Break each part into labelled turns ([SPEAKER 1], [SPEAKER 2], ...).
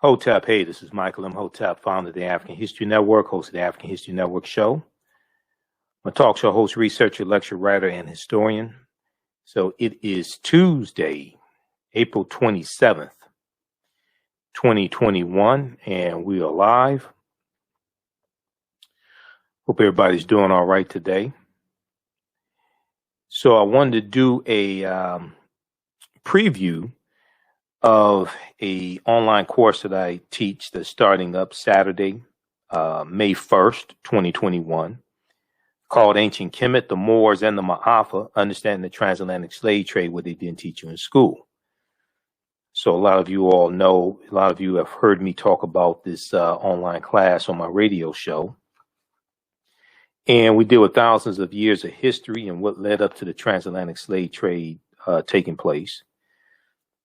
[SPEAKER 1] Hotep, hey, this is Michael Imhotep, founder of the African History Network, host of the African History Network show. I'm a talk show host, researcher, lecturer, writer, and historian. So it is Tuesday, April 27th, 2021, and we are live. Hope everybody's doing all right today. So I wanted to do a preview of a online course that I teach that's starting up Saturday, May 1st, 2021, called Ancient Kemet, the Moors, and the Maafa, Understanding the Transatlantic Slave Trade, what they didn't teach you in school. So a lot of you all know, a lot of you have heard me talk about this online class on my radio show. And we deal with thousands of years of history and what led up to the transatlantic slave trade taking place.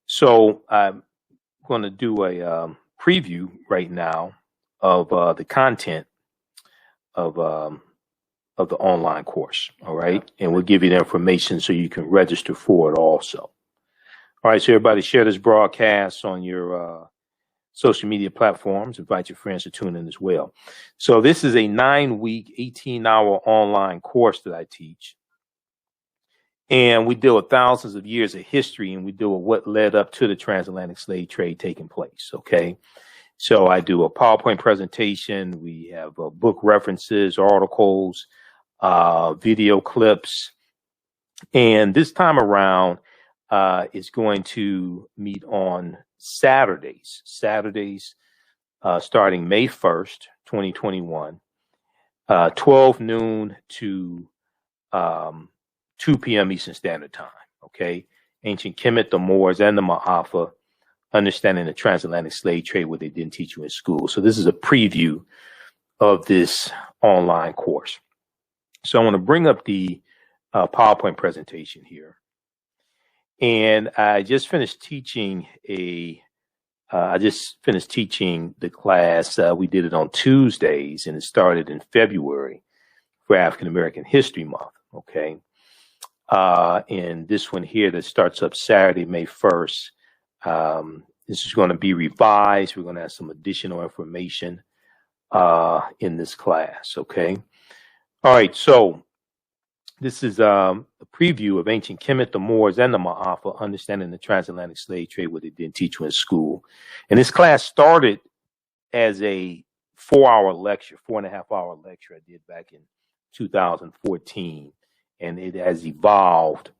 [SPEAKER 1] So I'm going to do a preview right now of the content of the online course. All right. And we'll give you the information so you can register for it also. All right. So everybody share this broadcast on your social media platforms. Invite your friends to tune in as well. So this is a 9-week, 18-hour online course that I teach. And we deal with thousands of years of history, and we deal with what led up to the transatlantic slave trade taking place. Okay. So I do a PowerPoint presentation. We have book references, articles, video clips. And this time around, is going to meet on Saturdays, starting May 1st, 2021, 12 noon to 2 p.m. Eastern Standard Time. Okay. Ancient Kemet, the Moors, and the Maafa, Understanding the Transatlantic Slave Trade, what they didn't teach you in school. So this is a preview of this online course. So I want to bring up the PowerPoint presentation here. And I just finished teaching the class. We did it on Tuesdays, and it started in February for African American History Month. Okay. And this one here that starts up Saturday, May 1st. This is going to be revised. We're going to have some additional information in this class. Okay. All right. So this is a preview of Ancient Kemet, the Moors, and the Maafa, Understanding the Transatlantic Slave Trade, what they didn't teach you in school. And this class started as a 4-hour lecture, 4.5-hour lecture I did back in 2014. And it has evolved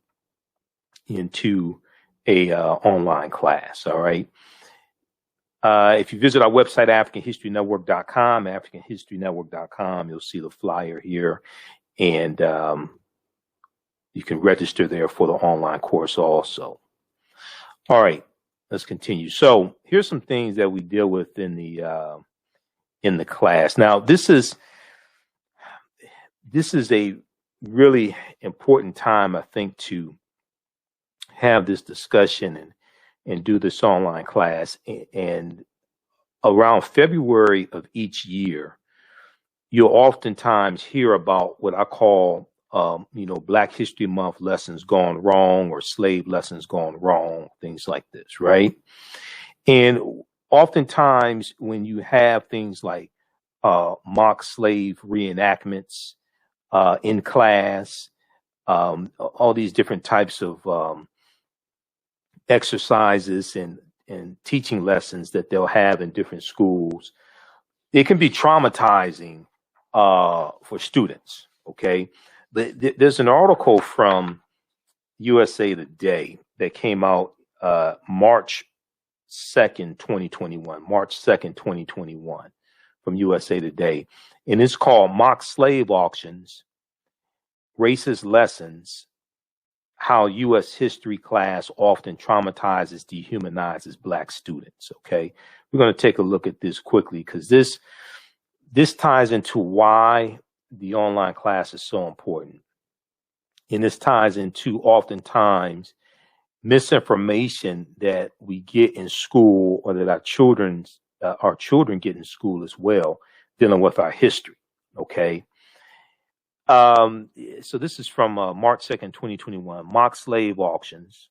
[SPEAKER 1] into a online class. All right. If you visit our website, AfricanHistoryNetwork.com, AfricanHistoryNetwork.com, you'll see the flyer here. And you can register there for the online course also. All right, let's continue. So here's some things that we deal with in the class. Now, this is a really important time, I think, to have this discussion and do this online class. And around February of each year, you'll oftentimes hear about what I call Black History Month lessons gone wrong, or slave lessons gone wrong, things like this, right? And oftentimes when you have things like mock slave reenactments in class, all these different types of exercises and teaching lessons that they'll have in different schools, it can be traumatizing for students, okay? There's an article from USA Today that came out March 2nd, 2021, from USA Today. And it's called Mock Slave Auctions, Racist Lessons, How U.S. History Class Often Traumatizes, Dehumanizes Black Students. Okay, we're going to take a look at this quickly because this ties into why the online class is so important. And this ties into oftentimes misinformation that we get in school, or that our children get in school as well, dealing with our history. Okay. So this is from March 2nd, 2021, Mock Slave Auctions,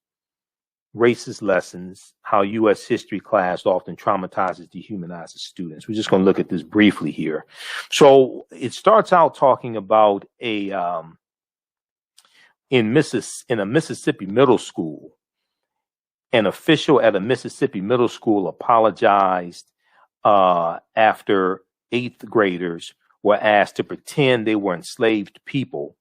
[SPEAKER 1] racist lessons, how U.S. history class often traumatizes, dehumanizes students. We're just going to look at this briefly here. So it starts out talking about in a Mississippi middle school, an official at a Mississippi middle school apologized after eighth graders were asked to pretend they were enslaved people,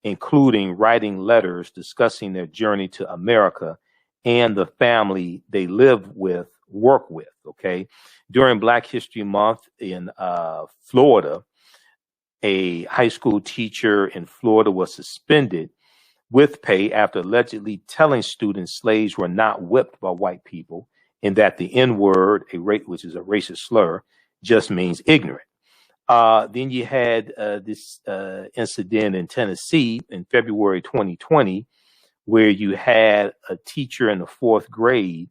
[SPEAKER 1] including writing letters discussing their journey to America and the family they work with. Okay. During Black History Month in Florida, a high school teacher in Florida was suspended with pay after allegedly telling students slaves were not whipped by white people, and that the N-word, which is a racist slur, just means ignorant. Then you had this incident in Tennessee in February 2020, where you had a teacher in the fourth grade.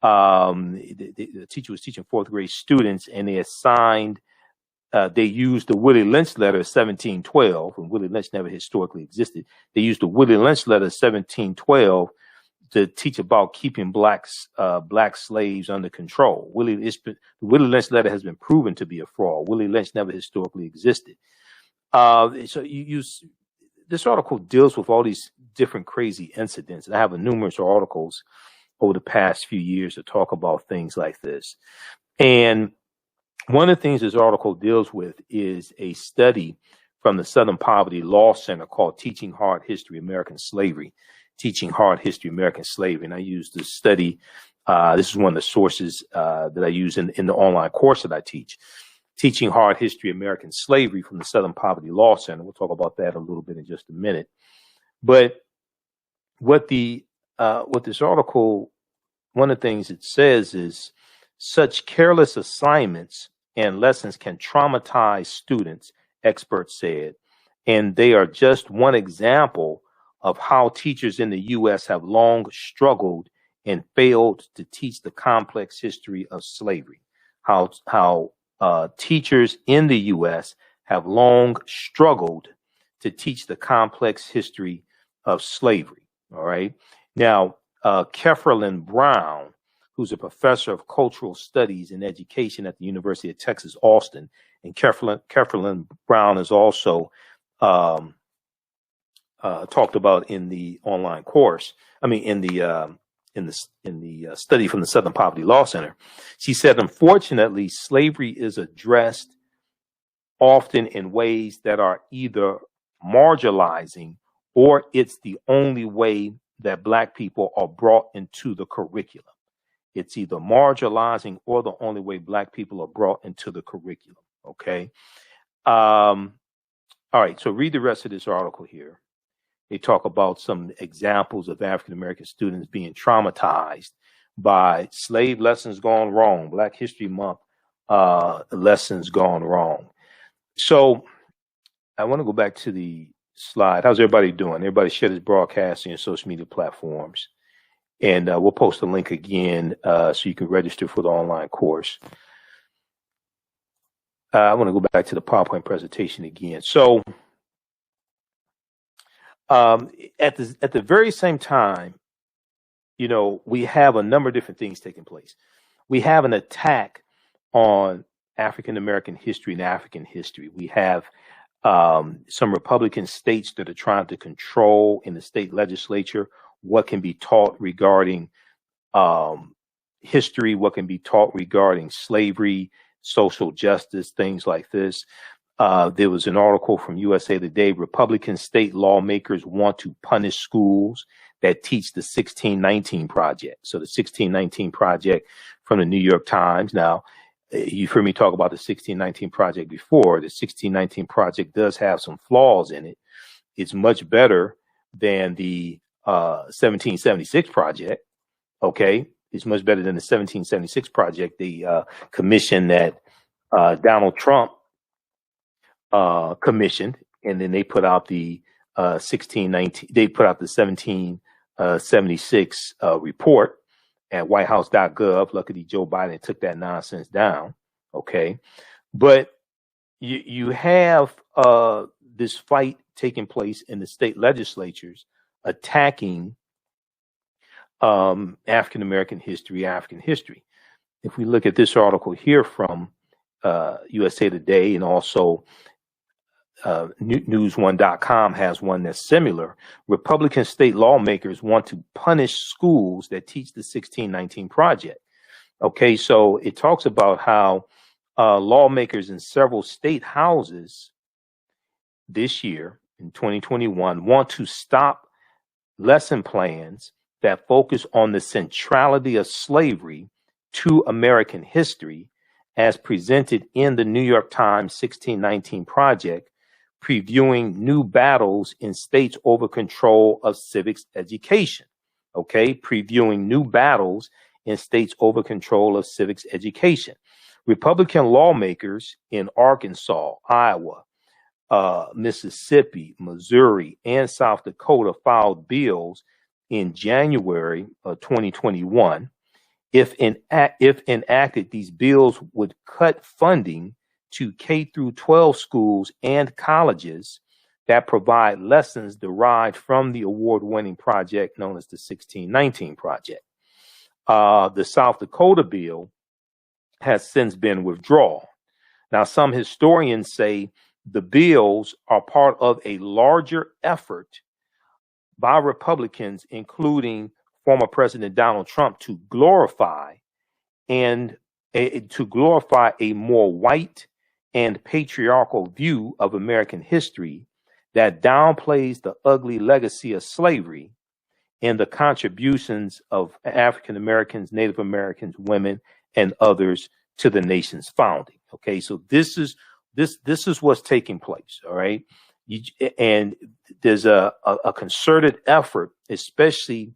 [SPEAKER 1] The teacher was teaching fourth grade students, and they used the Willie Lynch letter 1712, and Willie Lynch never historically existed. They used the Willie Lynch letter 1712 to teach about keeping black slaves under control. The Willie Lynch letter has been proven to be a fraud. Willie Lynch never historically existed. This article deals with all these different crazy incidents. And I have numerous articles over the past few years to talk about things like this. And one of the things this article deals with is a study from the Southern Poverty Law Center called Teaching Hard History, American Slavery. Teaching Hard History, American Slavery. And I use this study. This is one of the sources that I use in the online course that I teach. Teaching Hard History, American Slavery from the Southern Poverty Law Center. We'll talk about that a little bit in just a minute. But what this article, one of the things it says is such careless assignments and lessons can traumatize students, experts said. And they are just one example of how teachers in the U.S. have long struggled and failed to teach the complex history of slavery. How teachers in the U.S. have long struggled to teach the complex history of slavery. All right. Now, Kefferlin Brown, who's a professor of cultural studies and education at the University of Texas, Austin, and Kefferlin Brown is also talked about in the online course. In the study from the Southern Poverty Law Center. She said, unfortunately, slavery is addressed often in ways that are either marginalizing or it's the only way that Black people are brought into the curriculum. It's either marginalizing or the only way Black people are brought into the curriculum. Okay. All right. So read the rest of this article here. They talk about some examples of African-American students being traumatized by slave lessons gone wrong, Black History Month lessons gone wrong. So I want to go back to the slide. How's everybody doing? Everybody share this broadcast on your social media platforms. And we'll post a link again so you can register for the online course. I want to go back to the PowerPoint presentation again. So at the very same time, we have a number of different things taking place. We have an attack on African-American history and African history. We have some Republican states that are trying to control in the state legislature what can be taught regarding history, what can be taught regarding slavery, social justice, things like this. There was an article from USA Today. Republican state lawmakers want to punish schools that teach the 1619 Project. So the 1619 Project from the New York Times. Now, you've heard me talk about the 1619 Project before. The 1619 Project does have some flaws in it. It's much better than the 1776 Project. Okay. It's much better than the 1776 Project, the commission that Donald Trump commissioned, and then they put out the 1619. They put out the 1776 report at whitehouse.gov. Luckily, Joe Biden took that nonsense down. Okay, but you have this fight taking place in the state legislatures attacking African American history, African history. If we look at this article here from USA Today, and also News1.com has one that's similar. Republican state lawmakers want to punish schools that teach the 1619 Project. Okay, so it talks about how lawmakers in several state houses this year in 2021 want to stop lesson plans that focus on the centrality of slavery to American history as presented in the New York Times 1619 Project, previewing new battles in states over control of civics education. Okay, previewing new battles in states over control of civics education. Republican lawmakers in Arkansas, Iowa, Mississippi, Missouri, and South Dakota filed bills in January of 2021. If enacted, these bills would cut funding to K through 12 schools and colleges that provide lessons derived from the award-winning project known as the 1619 Project. The South Dakota bill has since been withdrawn. Now, some historians say the bills are part of a larger effort by Republicans, including former President Donald Trump, to glorify a more white and patriarchal view of American history that downplays the ugly legacy of slavery and the contributions of African Americans, Native Americans, women, and others to the nation's founding. Okay, so this is what's taking place. All right, and there's a concerted effort, especially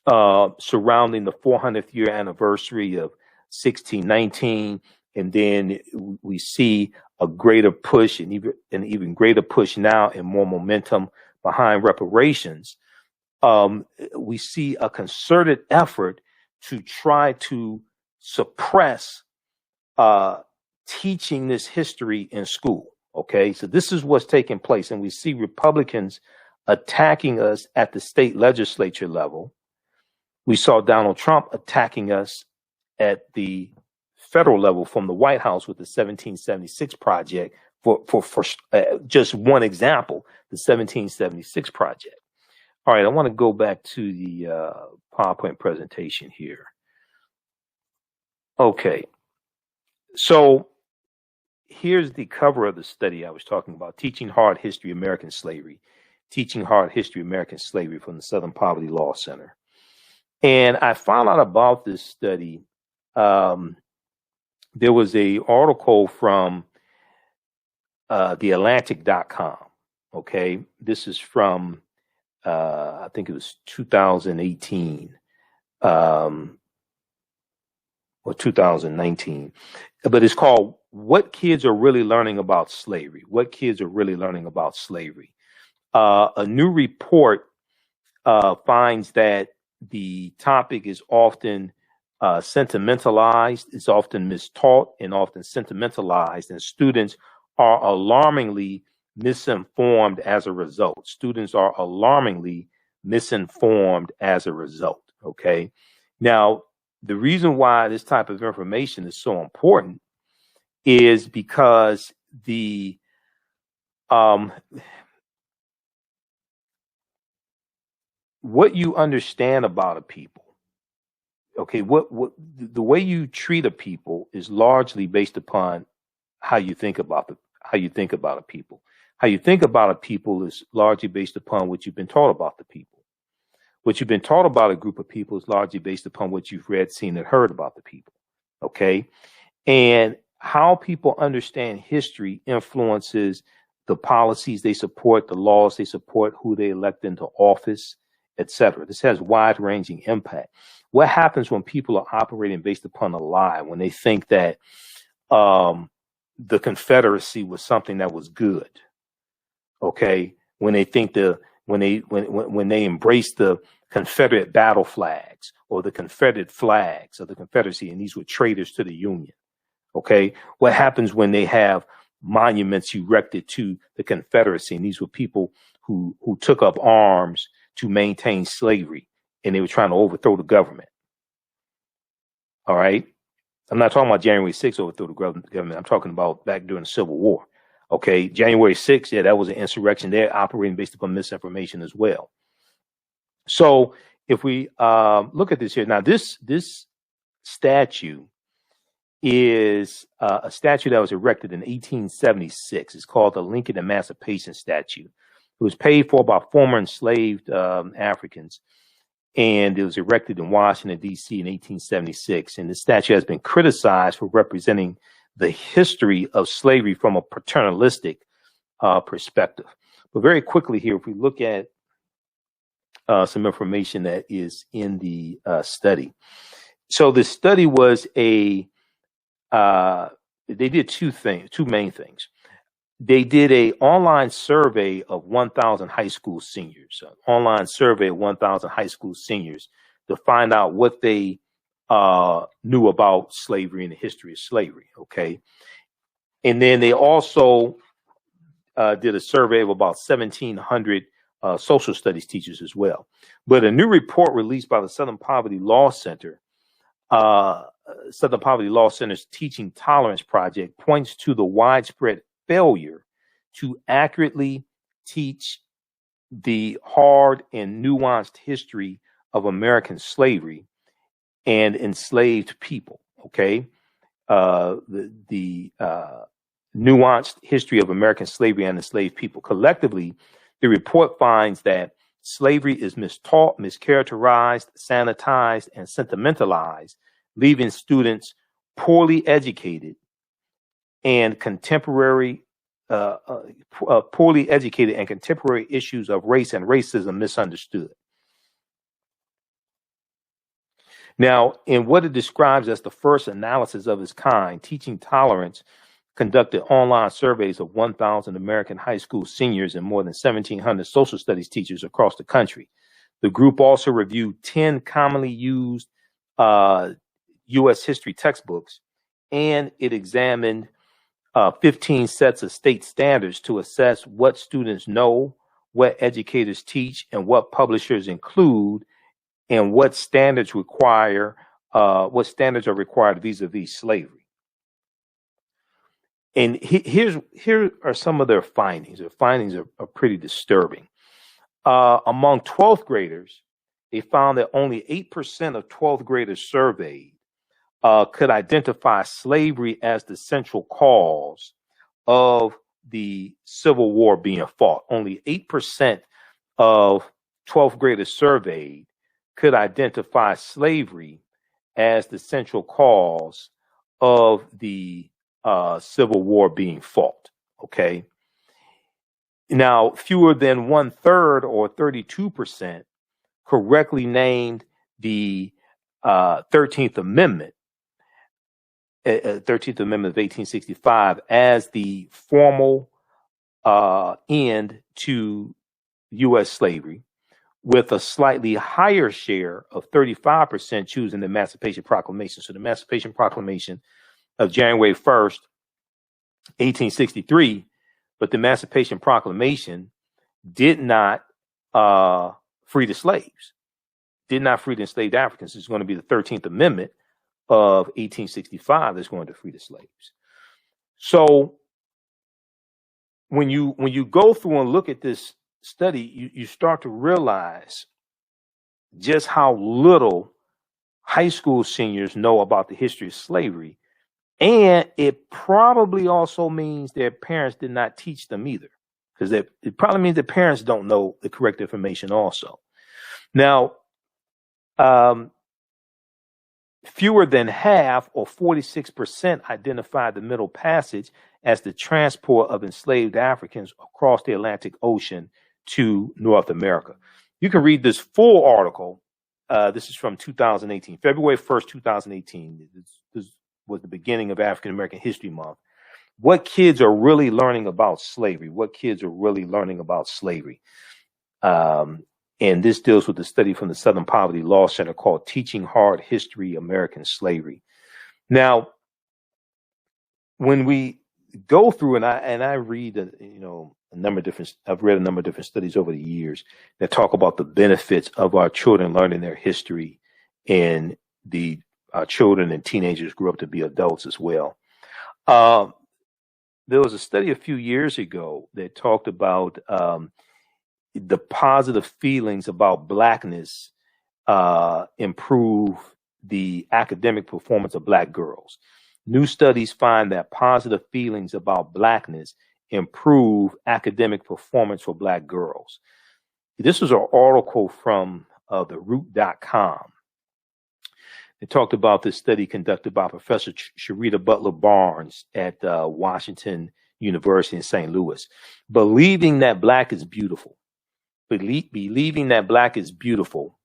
[SPEAKER 1] surrounding the 400th year anniversary of 1619, and then we see a greater push, and even greater push now, and more momentum behind reparations. We see a concerted effort to try to suppress teaching this history in school. Okay, so this is what's taking place, and we see Republicans attacking us at the state legislature level. We saw Donald Trump attacking us at the federal level from the White House with the 1776 Project, for just one example, the 1776 Project. All right, I want to go back to the PowerPoint presentation here. Okay, so here's the cover of the study I was talking about, Teaching Hard History, American Slavery, Teaching Hard History, American Slavery from the Southern Poverty Law Center. And I found out about this study. There was an article from theatlantic.com. Okay, this is from, I think it was 2018 or 2019, but it's called What Kids Are Really Learning About Slavery. What Kids Are Really Learning About Slavery. A new report finds that the topic is often sentimentalized, it's often mistaught, and often sentimentalized, and students are alarmingly misinformed as a result. Students are alarmingly misinformed as a result. Okay. Now, the reason why this type of information is so important is because the what you understand about a people, okay, what the way you treat a people is largely based upon how you think about a people. How you think about a people is largely based upon what you've been taught about the people. What you've been taught about a group of people is largely based upon what you've read, seen, and heard about the people. Okay, and how people understand history influences the policies they support, the laws they support, who they elect into office, etc. This has wide-ranging impact. What happens when people are operating based upon a lie, when they think that the Confederacy was something that was good? Okay, when they think when they embrace the Confederate battle flags or the Confederate flags of the Confederacy, and these were traitors to the Union. Okay, what happens when they have monuments erected to the Confederacy, and these were people who took up arms to maintain slavery and they were trying to overthrow the government. All right. I'm not talking about January 6th overthrow the government. I'm talking about back during the Civil War. Okay. January 6th, yeah, that was an insurrection. They're operating based upon misinformation as well. So if we look at this here, now this statue is a statue that was erected in 1876. It's called the Lincoln Emancipation Statue. It was paid for by former enslaved Africans, and it was erected in Washington, D.C. in 1876. And the statue has been criticized for representing the history of slavery from a paternalistic perspective. But very quickly here, if we look at some information that is in the study. So the study was they did two main things. They did an online survey of 1,000 high school seniors, to find out what they knew about slavery and the history of slavery. Okay. And then they also did a survey of about 1,700 social studies teachers as well. But a new report released by the Southern Poverty Law Center, Southern Poverty Law Center's Teaching Tolerance Project, points to the widespread failure to accurately teach the hard and nuanced history of American slavery and enslaved people. Okay. The nuanced history of American slavery and enslaved people. Collectively, the report finds that slavery is mistaught, mischaracterized, sanitized, and sentimentalized, leaving students poorly educated and contemporary issues of race and racism misunderstood. Now, in what it describes as the first analysis of its kind, Teaching Tolerance conducted online surveys of 1,000 American high school seniors and more than 1,700 social studies teachers across the country. The group also reviewed 10 commonly used U.S. history textbooks, and it examined 15 sets of state standards to assess what students know, what educators teach, and what publishers include, and what standards are required vis-a-vis slavery. And here are some of their findings. Their findings are pretty disturbing. Among 12th graders, they found that only 8% of 12th graders surveyed could identify slavery as the central cause of the Civil War being fought. Only 8% of 12th graders surveyed could identify slavery as the central cause of the Civil War being fought. Okay. Now, fewer than 1/3 or 32% correctly named the 13th Amendment, 13th Amendment of 1865 as the formal end to U.S. slavery, with a slightly higher share of 35% choosing the Emancipation Proclamation. So the Emancipation Proclamation of January 1st, 1863, but the Emancipation Proclamation did not free the slaves, did not free the enslaved Africans. It's going to be the 13th Amendment of 1865 that's going to free the slaves. So when you go through and look at this study, you start to realize just how little high school seniors know about the history of slavery. And it probably also means their parents did not teach them either, because it probably means their parents don't know the correct information also. Now, fewer than half, or 46%, identified the Middle Passage as the transport of enslaved Africans across the Atlantic Ocean to North America. You can read this full article. This is from 2018, February 1st, 2018. This was the beginning of African American History Month. What kids are really learning about slavery? And this deals with the study from the Southern Poverty Law Center called Teaching Hard History, American Slavery. Now, when we go through and I read, I've read a number of different studies over the years that talk about the benefits of our children learning their history, and the children and teenagers grow up to be adults as well. There was a study a few years ago that talked about the positive feelings about Blackness improve the academic performance of Black girls. New studies find that positive feelings about Blackness improve academic performance for Black girls. This was an article from the root.com. It talked about this study conducted by Professor Sharita Butler Barnes at Washington University in St. Louis. Believing that Black is beautiful. Believing that Black is beautiful,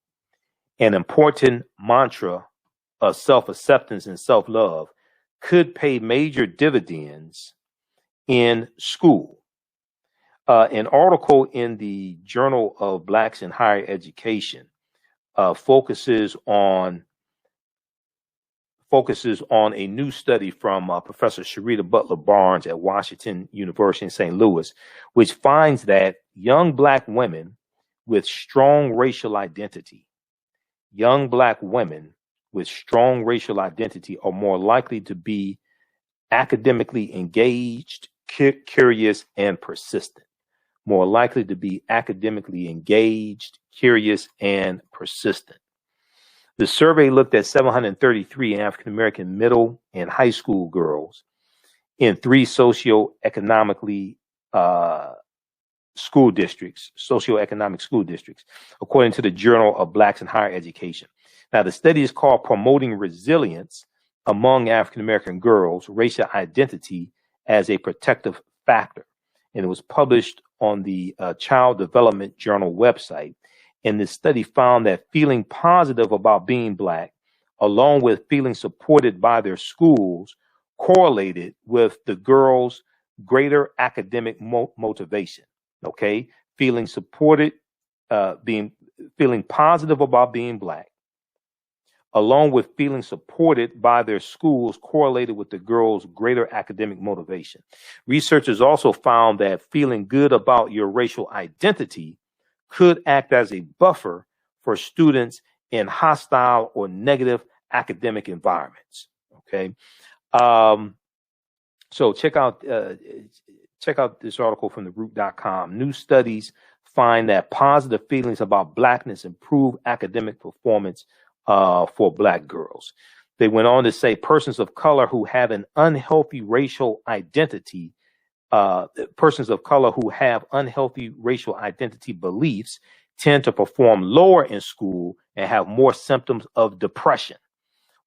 [SPEAKER 1] an important mantra of self-acceptance and self-love, could pay major dividends in school. An article in the Journal of Blacks in Higher Education focuses on a new study from Professor Sharita Butler Barnes at Washington University in St. Louis, which finds that young Black women with strong racial identity, are more likely to be academically engaged, curious, and persistent. More likely to be academically engaged, curious, and persistent. The survey looked at 733 African American middle and high school girls in 3 socioeconomic school districts, according to the Journal of Blacks in Higher Education. Now, the study is called Promoting Resilience Among African American Girls, Racial Identity as a Protective Factor. And it was published on the Child Development Journal website. And the study found that feeling positive about being Black, along with feeling supported by their schools, correlated with the girls' greater academic motivation. Okay, feeling supported, feeling positive about being Black, along with feeling supported by their schools, correlated with the girls' greater academic motivation. Researchers also found that feeling good about your racial identity could act as a buffer for students in hostile or negative academic environments. Okay, so check out this article from the root.com. New studies find that positive feelings about Blackness improve academic performance for Black girls. They went on to say persons of color who have an unhealthy racial identity, beliefs tend to perform lower in school and have more symptoms of depression.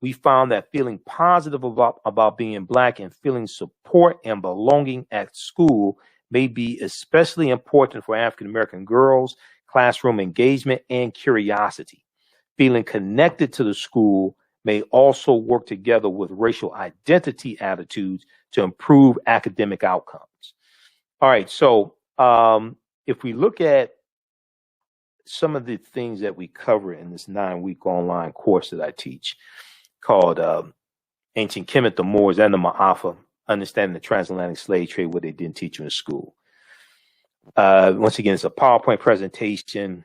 [SPEAKER 1] We found that feeling positive about being Black and feeling support and belonging at school may be especially important for African American girls, classroom engagement, and curiosity. Feeling connected to the school may also work together with racial identity attitudes to improve academic outcomes. All right, so if we look at some of the things that we cover in this 9-week online course that I teach, called Ancient Kemet, the Moors, and the Maafa, Understanding the Transatlantic Slave Trade, what they didn't teach you in school. Once again, it's a PowerPoint presentation.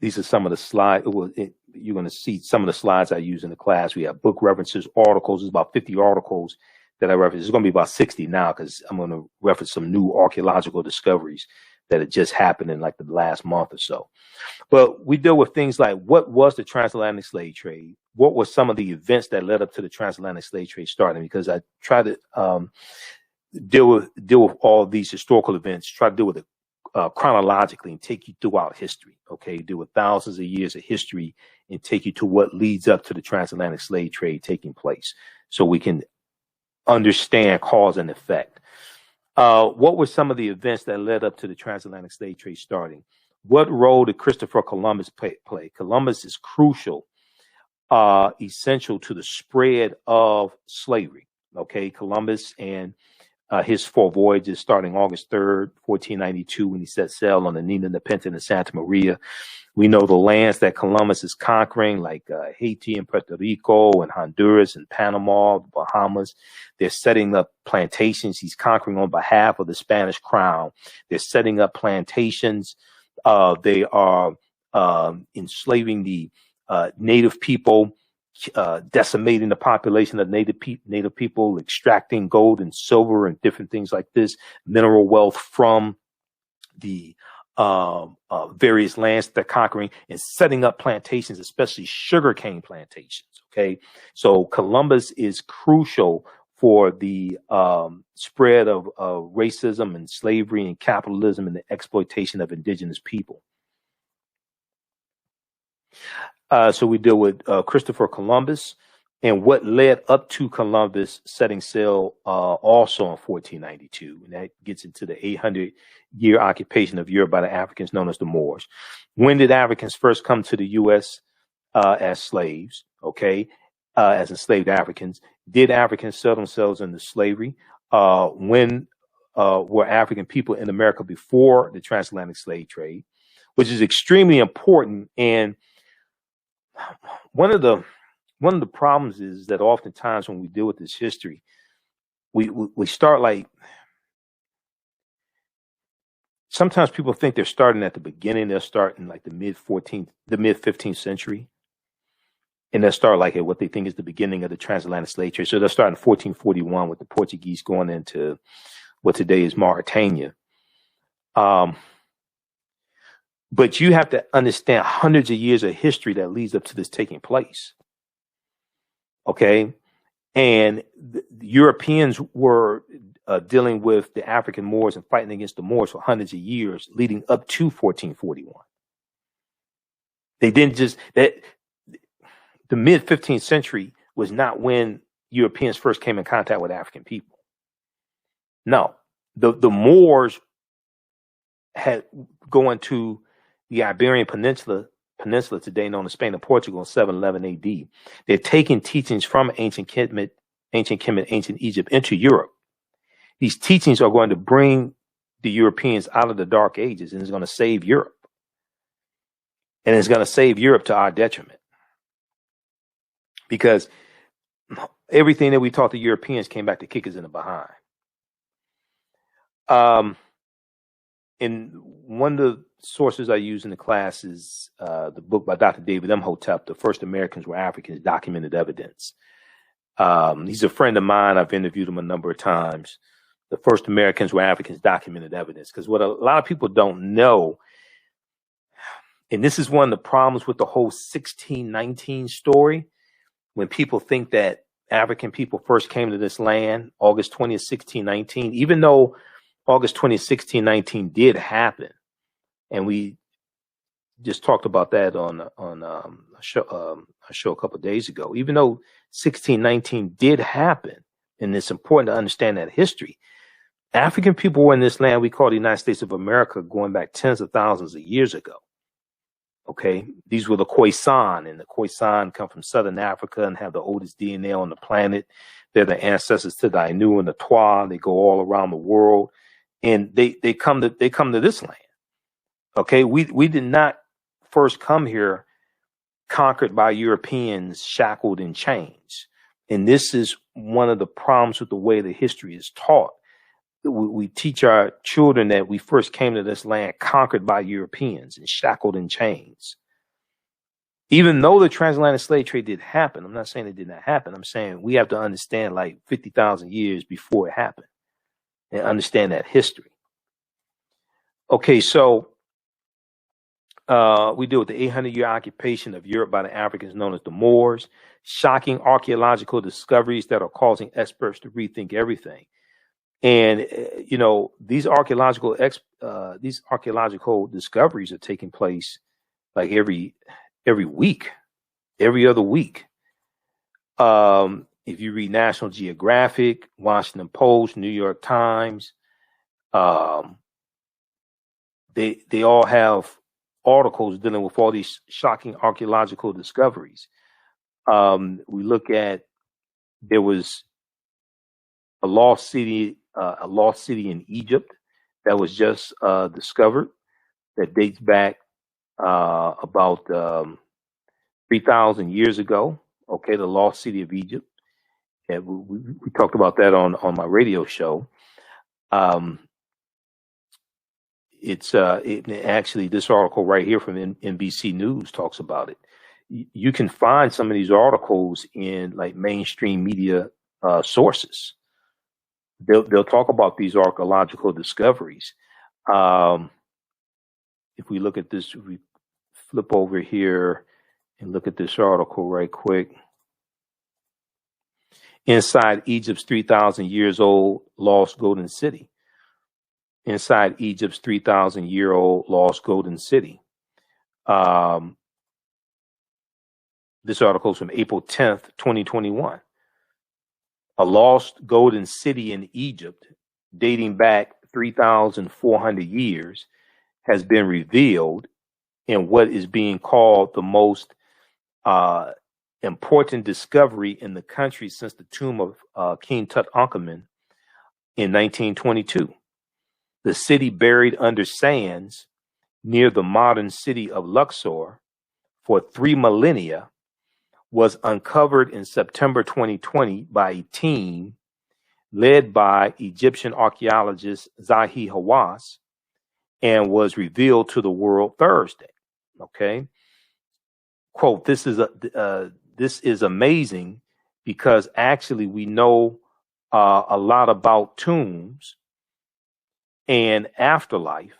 [SPEAKER 1] These are some of the slides. You're going to see some of the slides I use in the class. We have book references, articles. There's about 50 articles that I reference. It's going to be about 60 now because I'm going to reference some new archaeological discoveries that had just happened in like the last month or so. But we deal with things like, what was the transatlantic slave trade? What were some of the events that led up to the transatlantic slave trade starting? Because I try to deal with all of these historical events, try to deal with it chronologically and take you throughout history. Okay, deal with thousands of years of history and take you to what leads up to the transatlantic slave trade taking place, so we can understand cause and effect. What were some of the events that led up to the transatlantic slave trade starting? What role did Christopher Columbus play? Columbus is crucial, essential to the spread of slavery. Okay, Columbus and his 4 voyages starting August 3rd, 1492, when he set sail on the Nina, Nepenthe, and Santa Maria. We know the lands that Columbus is conquering, like Haiti and Puerto Rico and Honduras and Panama, the Bahamas. They're setting up plantations. He's conquering on behalf of the Spanish crown. They're setting up plantations. They are enslaving the native people, decimating the population of native people, extracting gold and silver and different things like this, mineral wealth from the various lands they're conquering, and setting up plantations, especially sugarcane plantations. Okay, so Columbus is crucial for the spread of racism and slavery and capitalism and the exploitation of indigenous people. So we deal with Christopher Columbus and what led up to Columbus setting sail also in 1492. And that gets into the 800-year occupation of Europe by the Africans known as the Moors. When did Africans first come to the U.S. As slaves? Okay, as enslaved Africans. Did Africans sell themselves into slavery? When were African people in America before the transatlantic slave trade? Which is extremely important. And one of the problems is that oftentimes when we deal with this history, we start like, sometimes people think they're starting at the beginning. They'll start in like the mid 15th century. And they'll start like at what they think is the beginning of the transatlantic slave trade. So they'll start in 1441 with the Portuguese going into what today is Mauritania. But you have to understand hundreds of years of history that leads up to this taking place. Okay. And the Europeans were dealing with the African Moors and fighting against the Moors for hundreds of years leading up to 1441. They didn't just, that the mid 15th century was not when Europeans first came in contact with African people. No, the Moors had going to the Iberian Peninsula today known as Spain and Portugal in 711 AD. They're taking teachings from ancient Kemet, ancient Egypt into Europe. These teachings are going to bring the Europeans out of the Dark Ages, and it's going to save Europe. And it's going to save Europe to our detriment. Because everything that we taught the Europeans came back to kick us in the behind. And one of the sources I use in the class is the book by Dr. David Imhotep, The First Americans Were Africans, Documented Evidence. He's a friend of mine. I've interviewed him a number of times. The First Americans Were Africans, Documented Evidence. Because what a lot of people don't know, and this is one of the problems with the whole 1619 story, when people think that African people first came to this land, August 20th, 1619, even though August 20th, 1619 did happen. And we just talked about that on a show a couple of days ago. Even though 1619 did happen, and it's important to understand that history, African people were in this land we call the United States of America going back tens of thousands of years ago. Okay, these were the Khoisan, and the Khoisan come from Southern Africa and have the oldest DNA on the planet. They're the ancestors to the Ainu and the Twa. They go all around the world, and they come to this land. Okay, we did not first come here conquered by Europeans, shackled in chains. And this is one of the problems with the way the history is taught. We teach our children that we first came to this land conquered by Europeans and shackled in chains. Even though the transatlantic slave trade did happen, I'm not saying it did not happen. I'm saying we have to understand like 50,000 years before it happened and understand that history. Okay, so we deal with the 800-year occupation of Europe by the Africans known as the Moors, shocking archaeological discoveries that are causing experts to rethink everything. And, you know, these archaeological discoveries are taking place like every week, every other week. If you read National Geographic, Washington Post, New York Times, they all have articles dealing with all these shocking archaeological discoveries. We look at, there was a lost city a lost city in Egypt that was just discovered that dates back about 3,000 years ago. Okay, the lost city of Egypt. And we talked about that on my radio show. It's actually this article right here from NBC News talks about it. You can find some of these articles in like mainstream media sources. They'll talk about these archaeological discoveries. If we look at this, we flip over here and look at this article right quick. Inside Egypt's 3,000 years old lost golden city. Inside Egypt's 3,000-year-old lost golden city. This article is from April 10th, 2021. A lost golden city in Egypt, dating back 3,400 years, has been revealed in what is being called the most important discovery in the country since the tomb of King Tutankhamun in 1922. The city buried under sands near the modern city of Luxor for 3 millennia was uncovered in September 2020 by a team led by Egyptian archaeologist Zahi Hawass and was revealed to the world Thursday. Okay. Quote, this is amazing because actually we know a lot about tombs and afterlife,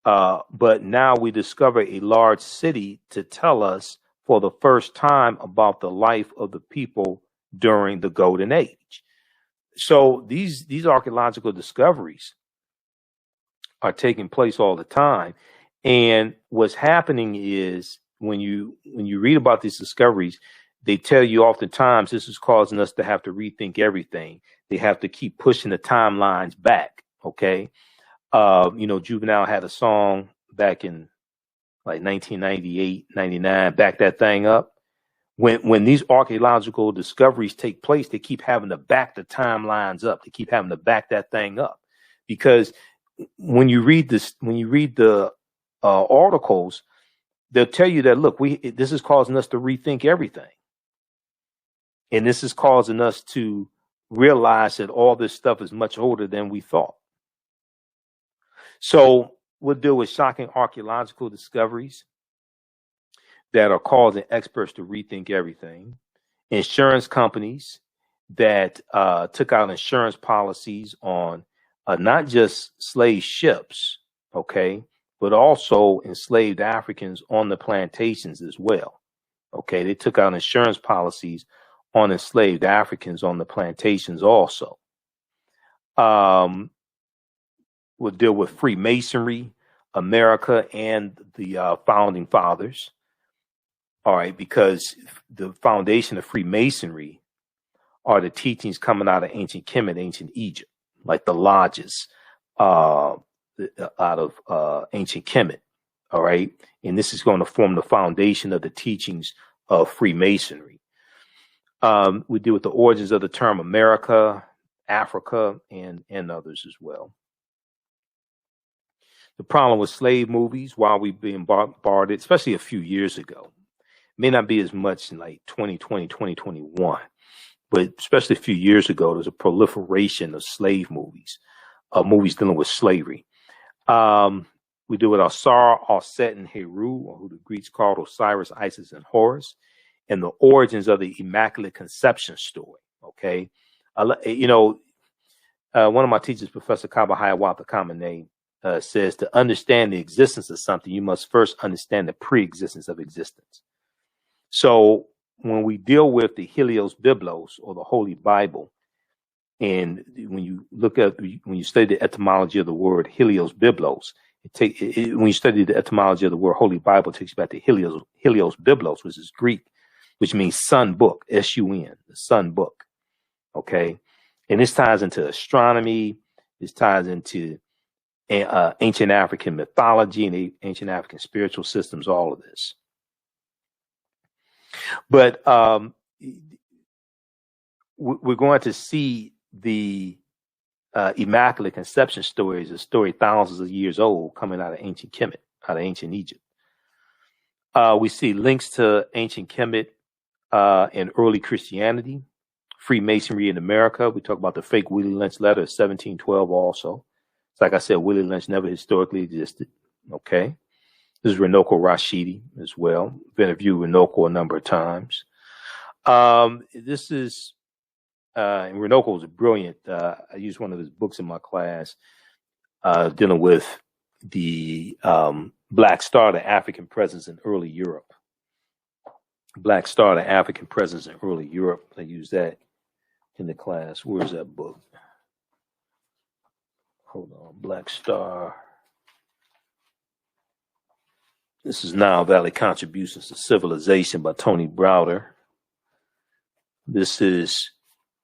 [SPEAKER 1] but now we discover a large city to tell us for the first time about the life of the people during the Golden Age. So these archaeological discoveries are taking place all the time, and what's happening is when you read about these discoveries, they tell you oftentimes this is causing us to have to rethink everything. They have to keep pushing the timelines back. Okay. Juvenile had a song back in like 1998, 99, back that thing up. When these archaeological discoveries take place, they keep having to back the timelines up. They keep having to back that thing up because when you read the articles, they'll tell you that, look, this is causing us to rethink everything. And this is causing us to realize that all this stuff is much older than we thought. So we'll deal with shocking archaeological discoveries that are causing experts to rethink everything. Insurance companies that took out insurance policies on not just slave ships, okay, but also enslaved Africans on the plantations as well. Okay, they took out insurance policies on enslaved Africans on the plantations also. We'll deal with Freemasonry, America, and the founding fathers. All right, because the foundation of Freemasonry are the teachings coming out of ancient Kemet, ancient Egypt, like the lodges out of ancient Kemet. All right, and this is going to form the foundation of the teachings of Freemasonry. We deal with the origins of the term America, Africa, and others as well. The problem with slave movies, while we've been bombarded, especially a few years ago, may not be as much in like 2020, 2021, but especially a few years ago, there's a proliferation of slave movies, movies dealing with slavery. We deal with Osar, Osset, and Heru, or who the Greeks called Osiris, Isis, and Horus, and the origins of the Immaculate Conception story. Okay. One of my teachers, Professor Kaba Hiawatha Kamene, says to understand the existence of something, you must first understand the pre-existence of existence. So when we deal with the Helios Biblos, or the Holy Bible, and when you study the etymology of the word Helios Biblos, when you study the etymology of the word Holy Bible, it takes you back to Helios Biblos, which is Greek, which means sun book, S-U-N, the sun book. Okay. And this ties into astronomy. This ties into ancient African mythology and ancient African spiritual systems, all of this. But we're going to see the Immaculate Conception story is a story thousands of years old coming out of ancient Kemet, out of ancient Egypt. We see links to ancient Kemet in early Christianity, Freemasonry in America. We talk about the fake Willie Lynch letter of 1712 also. It's like I said, Willie Lynch never historically existed. Okay. This is Runoko Rashidi as well. I've interviewed Runoko a number of times. This is, and Runoko was brilliant. I used one of his books in my class dealing with the Black Star, the African presence in early Europe. Black Star, the African presence in early Europe. I used that in the class. Where's that book? Hold on. Black Star. This is Nile Valley Contributions to Civilization by Tony Browder. This is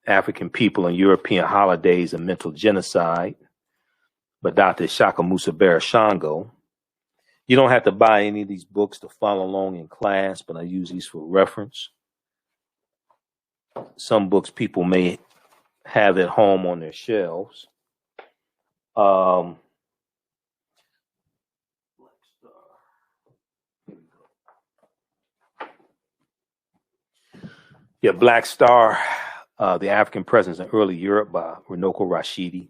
[SPEAKER 1] African People and European Holidays and Mental Genocide by Dr. Shaka Musa Barashango. You don't have to buy any of these books to follow along in class, but I use these for reference. Some books people may have at home on their shelves. Yeah, Black Star, The African Presence in Early Europe by Runoko Rashidi.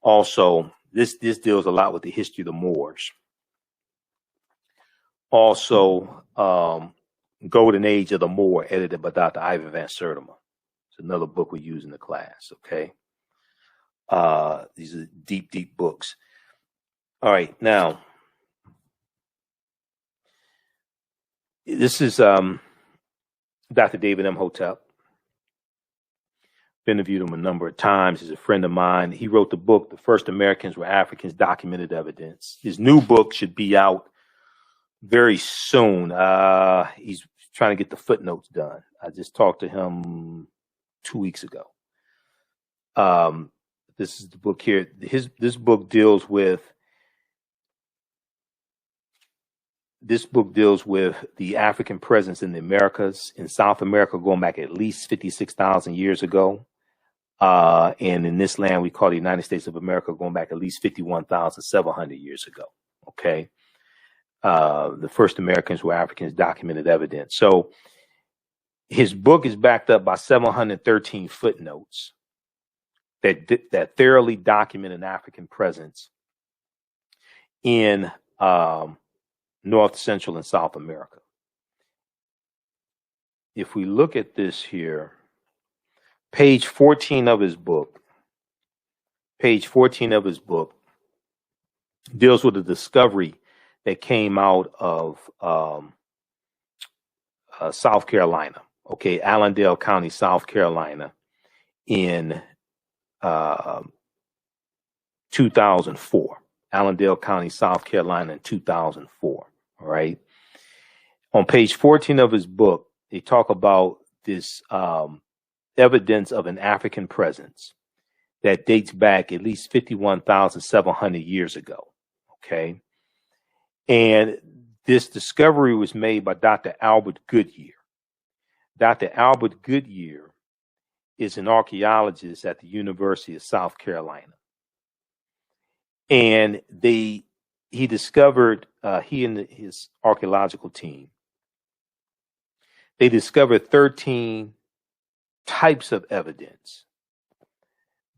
[SPEAKER 1] Also, this deals a lot with the history of the Moors. Also, Golden Age of the Moor, edited by Dr. Ivan Van Sertima. It's another book we use in the class, okay? These are deep, deep books. All right, now, this is Dr. David Imhotep. I've interviewed him a number of times. He's a friend of mine. He wrote the book, The First Americans Were Africans, Documented Evidence. His new book should be out very soon. He's trying to get the footnotes done. I just talked to him 2 weeks ago. This is the book here. This book deals with the African presence in the Americas, in South America, going back at least 56,000 years ago. And in this land we call the United States of America, going back at least 51,700 years ago. Okay. The first Americans were Africans, documented evidence. So his book is backed up by 713 footnotes that thoroughly document an African presence in North, Central, and South America. If we look at this here, page 14 of his book deals with a discovery that came out of South Carolina, okay, Allendale County, South Carolina, in 2004. Allendale County, South Carolina in 2004, all right? On page 14 of his book, they talk about this evidence of an African presence that dates back at least 51,700 years ago, okay? And this discovery was made by Dr. Albert Goodyear. Dr. Albert Goodyear is an archaeologist at the University of South Carolina. And he discovered, he and his archaeological team, they discovered 13 types of evidence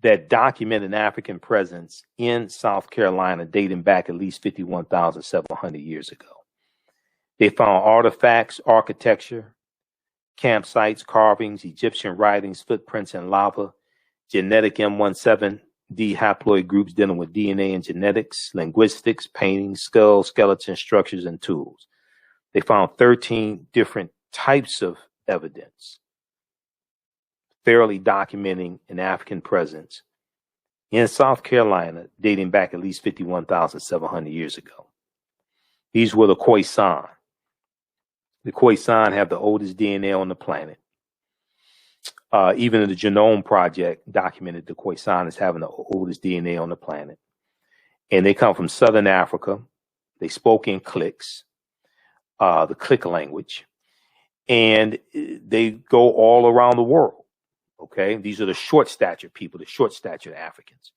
[SPEAKER 1] that document an African presence in South Carolina dating back at least 51,700 years ago. They found artifacts, architecture, campsites, carvings, Egyptian writings, footprints in lava, genetic M17D haploid groups dealing with DNA and genetics, linguistics, paintings, skulls, skeletons, structures, and tools. They found 13 different types of evidence thoroughly documenting an African presence in South Carolina dating back at least 51,700 years ago. These were the Khoisan. The Khoisan have the oldest DNA on the planet. Even the Genome Project documented the Khoisan as having the oldest DNA on the planet. And they come from Southern Africa. They spoke in cliques, the click language. And they go all around the world. Okay, these are the short stature people, the short stature Africans.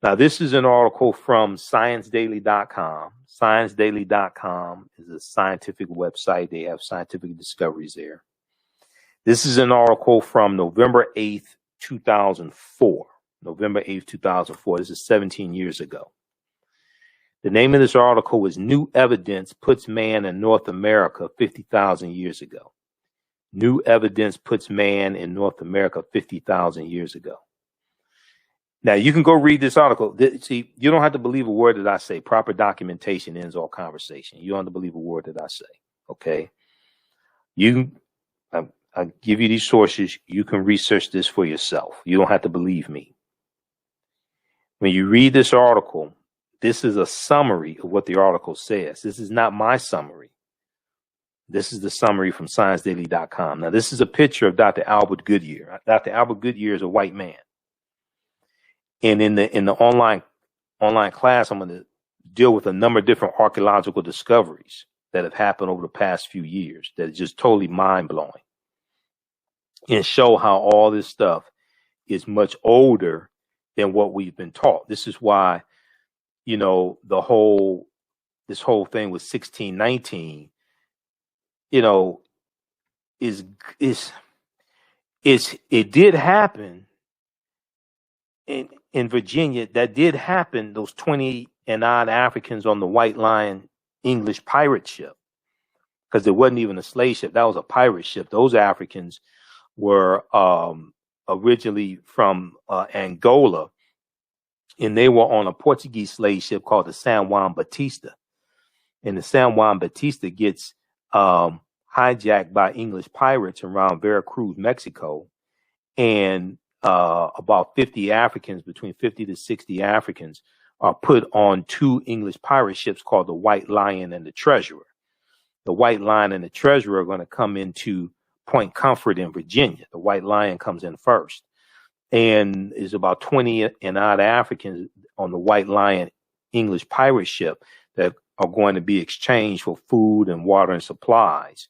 [SPEAKER 1] Now, this is an article from ScienceDaily.com. ScienceDaily.com is a scientific website. They have scientific discoveries there. This is an article from November 8th, 2004. November 8th, 2004. This is 17 years ago. The name of this article was New Evidence Puts Man in North America 50,000 years ago. New evidence puts man in North America 50,000 years ago. Now, you can go read this article. See, you don't have to believe a word that I say. Proper documentation ends all conversation. You don't have to believe a word that I say. Okay? I give you these sources. You can research this for yourself. You don't have to believe me. When you read this article, this is a summary of what the article says. This is not my summary. This is the summary from ScienceDaily.com. Now, this is a picture of Dr. Albert Goodyear. Dr. Albert Goodyear is a white man. And in the online class, I'm going to deal with a number of different archaeological discoveries that have happened over the past few years that is just totally mind-blowing, and show how all this stuff is much older than what we've been taught. This is why, this whole thing with 1619, it did happen in Virginia. That did happen. Those 20 and odd Africans on the White Lion English pirate ship, because it wasn't even a slave ship. That was a pirate ship. Those Africans were originally from Angola, and they were on a Portuguese slave ship called the San Juan Batista. And the San Juan Batista gets hijacked by English pirates around Veracruz, Mexico, and about 50 Africans, between 50 to 60 Africans, are put on two English pirate ships called the White Lion and the Treasurer. The White Lion and the Treasurer are going to come into Point Comfort in Virginia. The White Lion comes in first, and is about 20 and odd Africans on the White Lion English pirate ship that are going to be exchanged for food and water and supplies,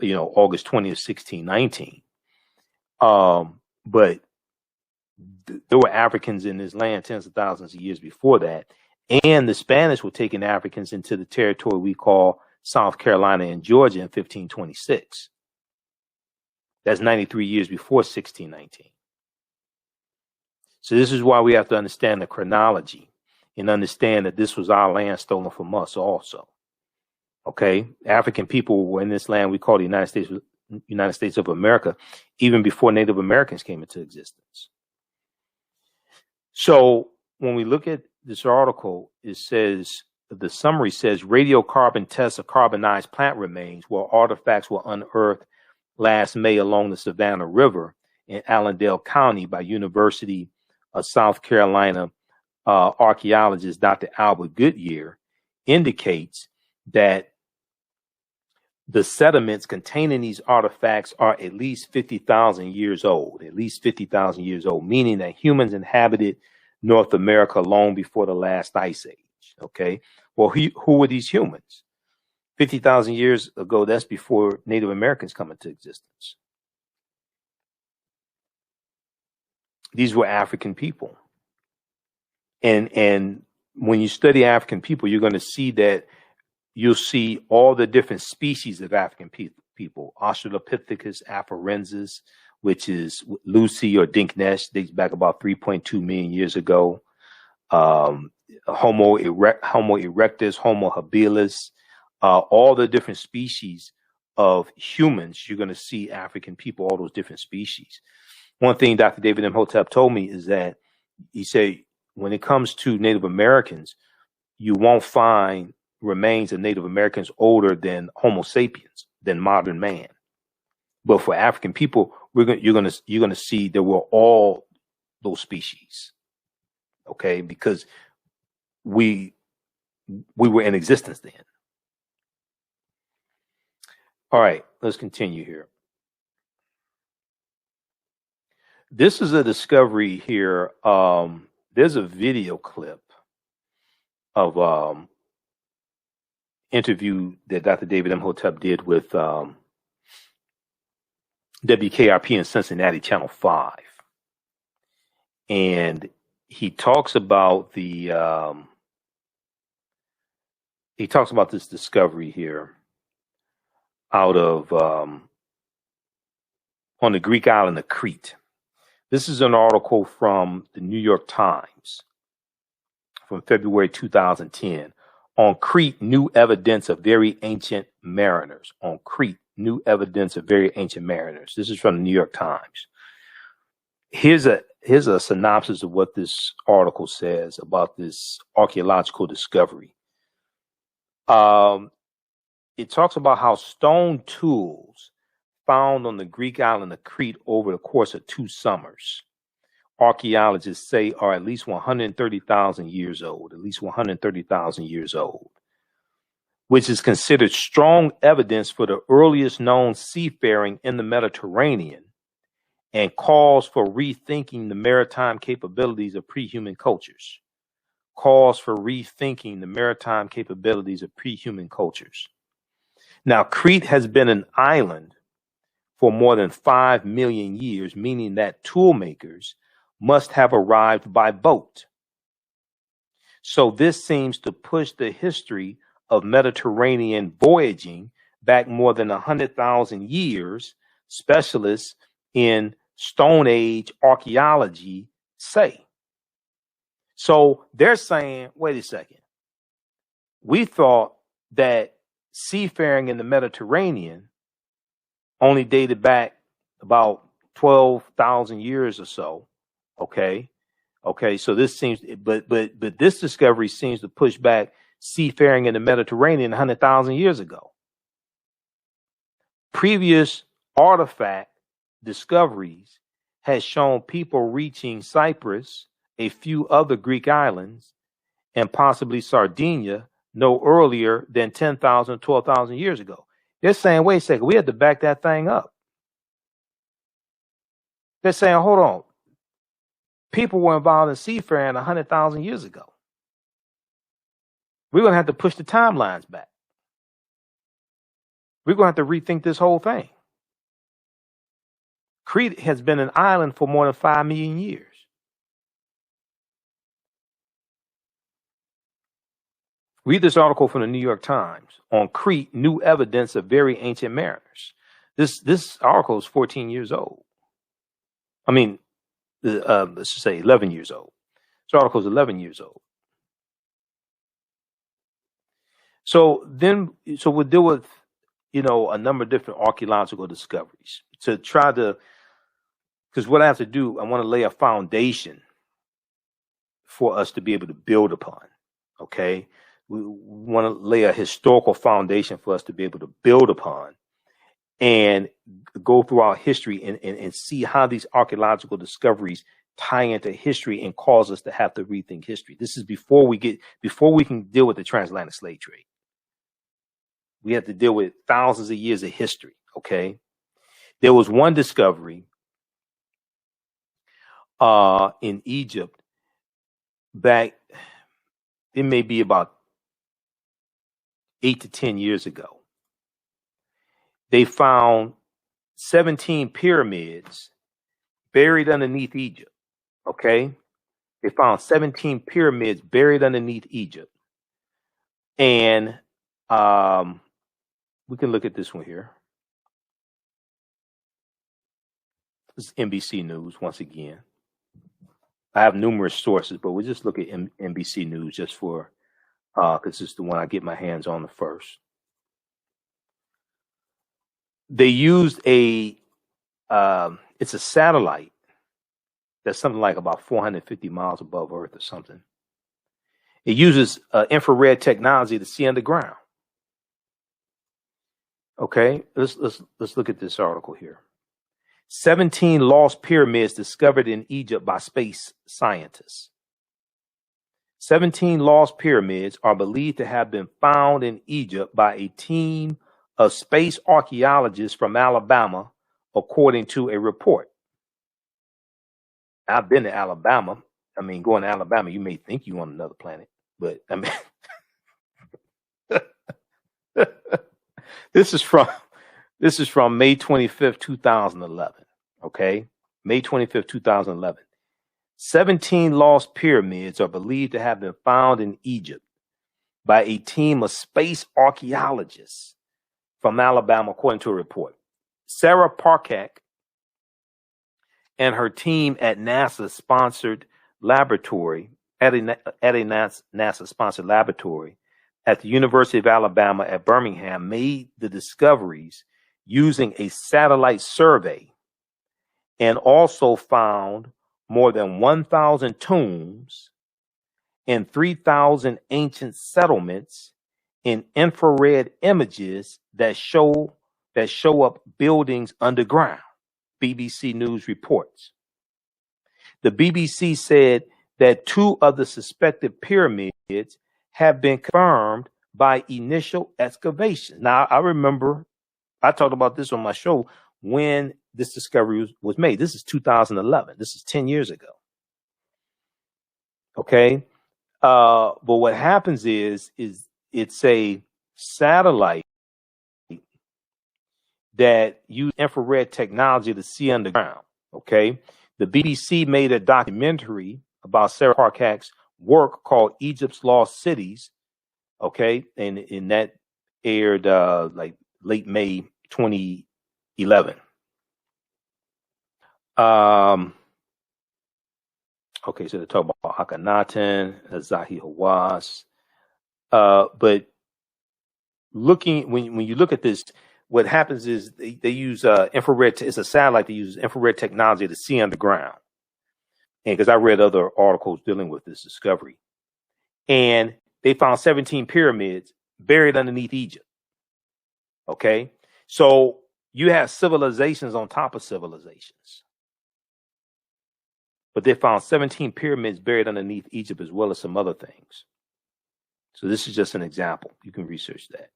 [SPEAKER 1] August 20th, 1619. But there were Africans in this land tens of thousands of years before that. And the Spanish were taking Africans into the territory we call South Carolina and Georgia in 1526. That's 93 years before 1619. So this is why we have to understand the chronology and understand that this was our land stolen from us also. Okay? African people were in this land we call the United States of America even before Native Americans came into existence. So when we look at this article, it says, the summary says, radiocarbon tests of carbonized plant remains where artifacts were unearthed last May along the Savannah River in Allendale County by University of South Carolina archaeologist Dr. Albert Goodyear indicates that the sediments containing these artifacts are at least 50,000 years old, meaning that humans inhabited North America long before the last ice age. Okay. Well, who were these humans? 50,000 years ago, that's before Native Americans come into existence. These were African people. And when you study African people, you're going to see that you'll see all the different species of African people. Australopithecus afarensis, which is Lucy or Dinknesh, dates back about 3.2 million years ago. Homo erectus, Homo habilis, all the different species of humans, you're going to see African people, all those different species. One thing Dr. David Imhotep told me is that he said, when it comes to Native Americans, you won't find remains of Native Americans older than Homo sapiens, than modern man. But for African people, you're gonna see there were all those species, okay? Because we were in existence then. All right, let's continue here. This is a discovery here. There's a video clip of interview that Dr. David Imhotep did with WKRP in Cincinnati, Channel 5. And he talks about this discovery here out of on the Greek island of Crete. This is an article from the New York Times from February 2010. On Crete, new evidence of very ancient mariners. On Crete, new evidence of very ancient mariners. This is from the New York Times. Here's a synopsis of what this article says about this archaeological discovery. It talks about how stone tools found on the Greek island of Crete over the course of 2 summers, archaeologists say are at least 130,000 years old, which is considered strong evidence for the earliest known seafaring in the Mediterranean and calls for rethinking the maritime capabilities of pre-human cultures. Now, Crete has been an island for more than 5 million years, meaning that tool makers must have arrived by boat. So this seems to push the history of Mediterranean voyaging back more than 100,000 years, specialists in Stone Age archaeology say. So they're saying, wait a second, we thought that seafaring in the Mediterranean only dated back about 12,000 years or so. Okay, so this seems, but this discovery seems to push back seafaring in the Mediterranean 100,000 years ago. Previous artifact discoveries has shown people reaching Cyprus, a few other Greek islands, and possibly Sardinia no earlier than 10,000, 12,000 years ago. They're saying, wait a second, we had to back that thing up. They're saying, hold on. People were involved in seafaring 100,000 years ago. We're going to have to push the timelines back. We're going to have to rethink this whole thing. Crete has been an island for more than 5 million years. Read this article from the New York Times. On Crete, new evidence of very ancient mariners. This article is 14 years old. I mean, let's just say 11 years old. This article is 11 years old. So we'll deal with, a number of different archaeological discoveries to try to, because what I have to do, I want to lay a foundation for us to be able to build upon. Okay. We want to lay a historical foundation for us to be able to build upon and go through our history and see how these archaeological discoveries tie into history and cause us to have to rethink history. This is before we can deal with the transatlantic slave trade. We have to deal with thousands of years of history. Okay. There was one discovery in Egypt back, it may be about 8 to 10 years ago. They found 17 pyramids buried underneath Egypt. Okay. They found 17 pyramids buried underneath Egypt. And we can look at this one here. This is NBC News once again. I have numerous sources, but we'll just look at NBC News just for, because it's the one I get my hands on the first. They used it's a satellite that's something like about 450 miles above Earth or something. It uses infrared technology to see underground. Okay, let's look at this article here. 17 lost pyramids discovered in Egypt by space scientists. 17 lost pyramids are believed to have been found in Egypt by a team of space archaeologists from Alabama, according to a report. I've been to Alabama. I mean, going to Alabama, you may think you're on another planet, but I mean, this is from This is from May 25th, 2011. Okay. May 25th, 2011. 17 lost pyramids are believed to have been found in Egypt by a team of space archaeologists from Alabama, according to a report. Sarah Parkak and her team at NASA-sponsored laboratory, at a NASA-sponsored laboratory at the University of Alabama at Birmingham made the discoveries using a satellite survey and also found more than 1,000 tombs and 3,000 ancient settlements in infrared images that show up buildings underground, BBC News reports. The BBC said that 2 of the suspected pyramids have been confirmed by initial excavations. Now, I remember I talked about this on my show when this discovery was made. This is 2011. This is 10 years ago. Okay. But what happens is it's a satellite that uses infrared technology to see underground. Okay. The BBC made a documentary about Sarah Parkak's work called Egypt's Lost Cities. Okay. And that aired like late May 2011. Okay, so they talk about Akhenaten, Zahi Hawass. But looking when you look at this, what happens is they use infrared. It's a satellite that uses infrared technology to see underground. And because I read other articles dealing with this discovery, and they found 17 pyramids buried underneath Egypt. Okay, so you have civilizations on top of civilizations. But they found 17 pyramids buried underneath Egypt as well as some other things. So this is just an example. You can research that.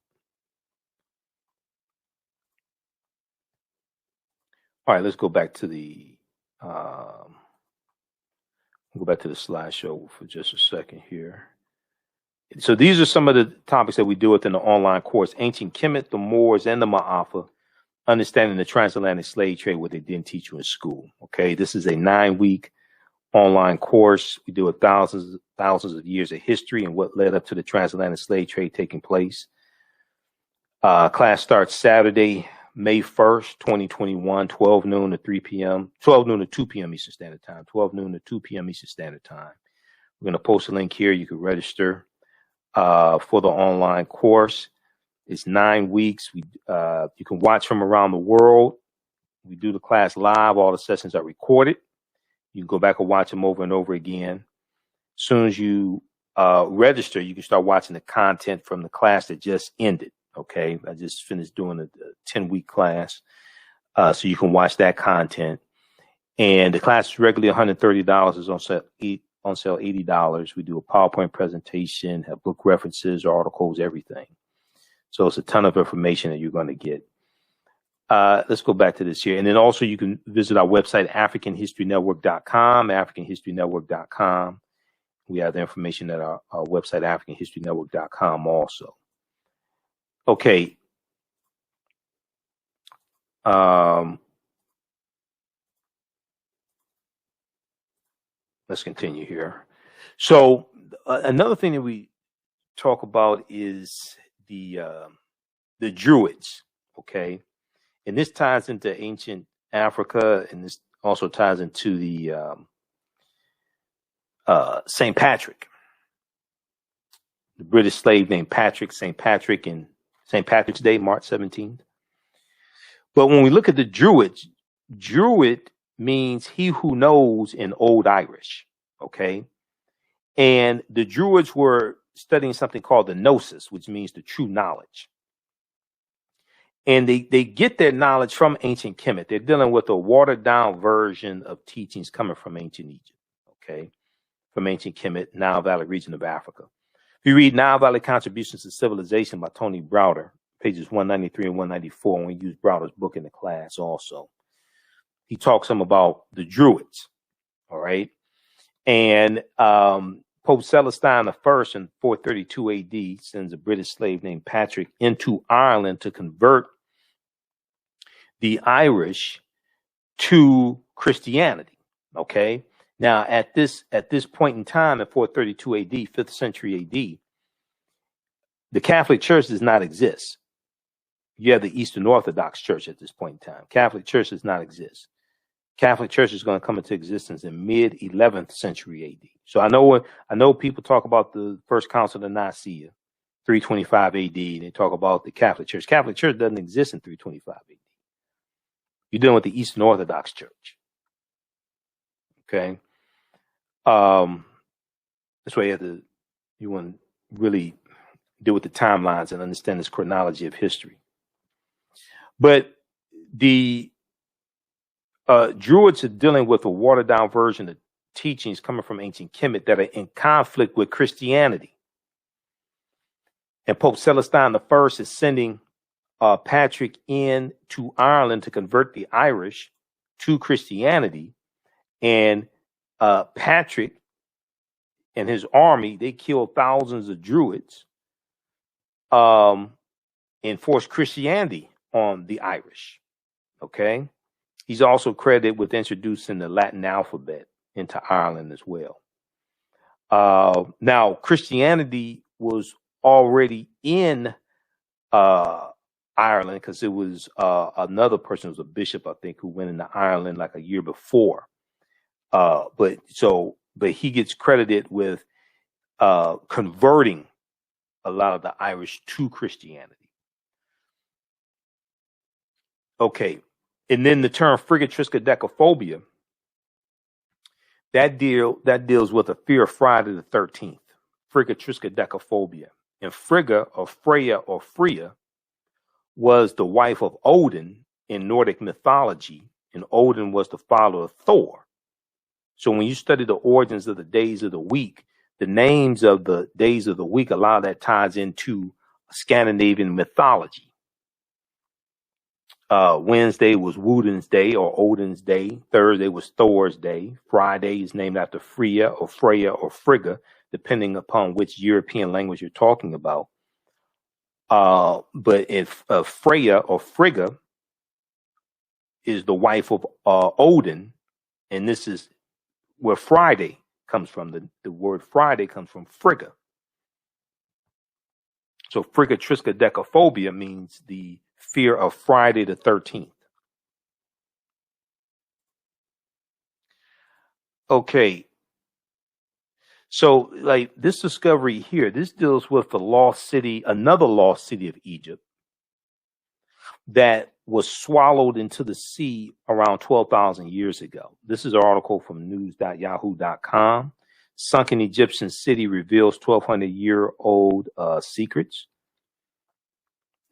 [SPEAKER 1] All right, let's go back to the slideshow for just a second here. So these are some of the topics that we deal with in the online course: Ancient Kemet, the Moors, and the Maafa. Understanding the transatlantic slave trade, what they didn't teach you in school. Okay, this is a 9-week online course. We deal with thousands of years of history and what led up to the transatlantic slave trade taking place. Class starts Saturday, May 1st, 2021, 12 noon to 2 p.m. Eastern Standard Time, 12 noon to 2 p.m. Eastern Standard Time. We're going to post a link here. You can register for the online course. It's 9 weeks. You can watch from around the world. We do the class live. All the sessions are recorded. You can go back and watch them over and over again. As soon as you register, you can start watching the content from the class that just ended. Okay, I just finished doing a 10-week class, so you can watch that content. And the class is regularly $130. Is on sale $80. We do a PowerPoint presentation, have book references, articles, everything. So it's a ton of information that you're going to get. Let's go back to this here. And then also you can visit our website, AfricanHistoryNetwork.com, AfricanHistoryNetwork.com. We have the information at our website, AfricanHistoryNetwork.com also. Okay. Let's continue here. So another thing that we talk about is the Druids. Okay. And this ties into ancient Africa, and this also ties into the St. Patrick, the British slave named Patrick, St. Patrick, and St. Patrick's Day, March 17th. But when we look at the Druids, Druid means he who knows in Old Irish. Okay. And the Druids were studying something called the Gnosis, which means the true knowledge. And they get their knowledge from ancient Kemet. They're dealing with a watered down version of teachings coming from ancient Egypt, okay, from ancient Kemet, Nile Valley region of Africa. If you read Nile Valley Contributions to Civilization by Tony Browder, pages 193 and 194, and we use Browder's book in the class also, he talks some about the Druids, all right? And Pope Celestine I in 432 AD sends a British slave named Patrick into Ireland to convert the Irish to Christianity. Okay. Now, at this point in time, at 432 AD, 5th century AD, the Catholic Church does not exist. You have the Eastern Orthodox Church at this point in time. Catholic Church does not exist. Catholic Church is going to come into existence in mid 11th century AD. So I know people talk about the First Council of Nicaea, 325 AD. They talk about the Catholic Church. Catholic Church doesn't exist in 325 AD. You're dealing with the Eastern Orthodox Church. Okay. That's why you want to really deal with the timelines and understand this chronology of history. But the Druids are dealing with a watered down version of teachings coming from ancient Kemet that are in conflict with Christianity. And Pope Celestine I is sending Patrick in to Ireland to convert the Irish to Christianity. And Patrick and his army, they killed thousands of Druids and forced Christianity on the Irish. Okay. He's also credited with introducing the Latin alphabet into Ireland as well. Now, Christianity was already in Ireland because it was another person, was a bishop, I think, who went into Ireland like a year before. But he gets credited with converting a lot of the Irish to Christianity. Okay. And then the term frigatriskaidekaphobia, that deals with a fear of Friday the 13th. Frigatriskaidekaphobia. And Frigga or Freya or Freya was the wife of Odin in Nordic mythology, and Odin was the father of Thor. So when you study the origins of the days of the week, the names of the days of the week, a lot of that ties into Scandinavian mythology. Wednesday was Woden's day or Odin's day. Thursday was Thor's day. Friday is named after Freya or Freya or Frigga, depending upon which European language you're talking about. But if Freya or Frigga is the wife of Odin, and this is where Friday comes from. The word Friday comes from Frigga. So frigatriskaidekaphobia means the fear of Friday the 13th. Okay. So like this discovery here, this deals with the lost city, another lost city of Egypt that was swallowed into the sea around 12,000 years ago. This is an article from news.yahoo.com. Sunken Egyptian city reveals 1,200-year-old secrets.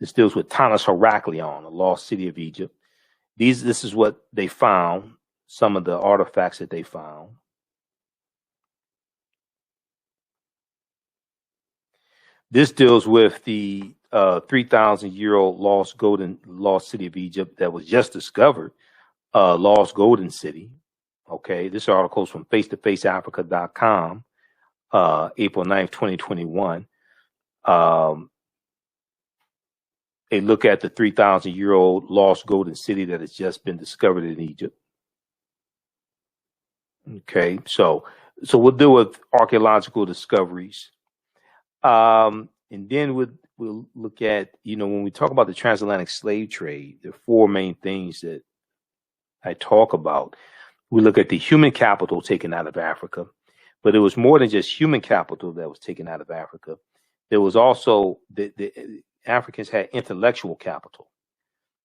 [SPEAKER 1] This deals with Tanis Heraklion, a lost city of Egypt. This is what they found, some of the artifacts that they found. This deals with the 3,000-year-old lost city of Egypt that was just discovered, lost golden city. Okay, this article is from face-to-faceafrica.com, April 9th, 2021. A look at the 3,000-year-old lost golden city that has just been discovered in Egypt. Okay, so we'll deal with archaeological discoveries. And then we'll look at, when we talk about the transatlantic slave trade, there are four main things that I talk about. We look at the human capital taken out of Africa, but it was more than just human capital that was taken out of Africa. There was also the Africans had intellectual capital.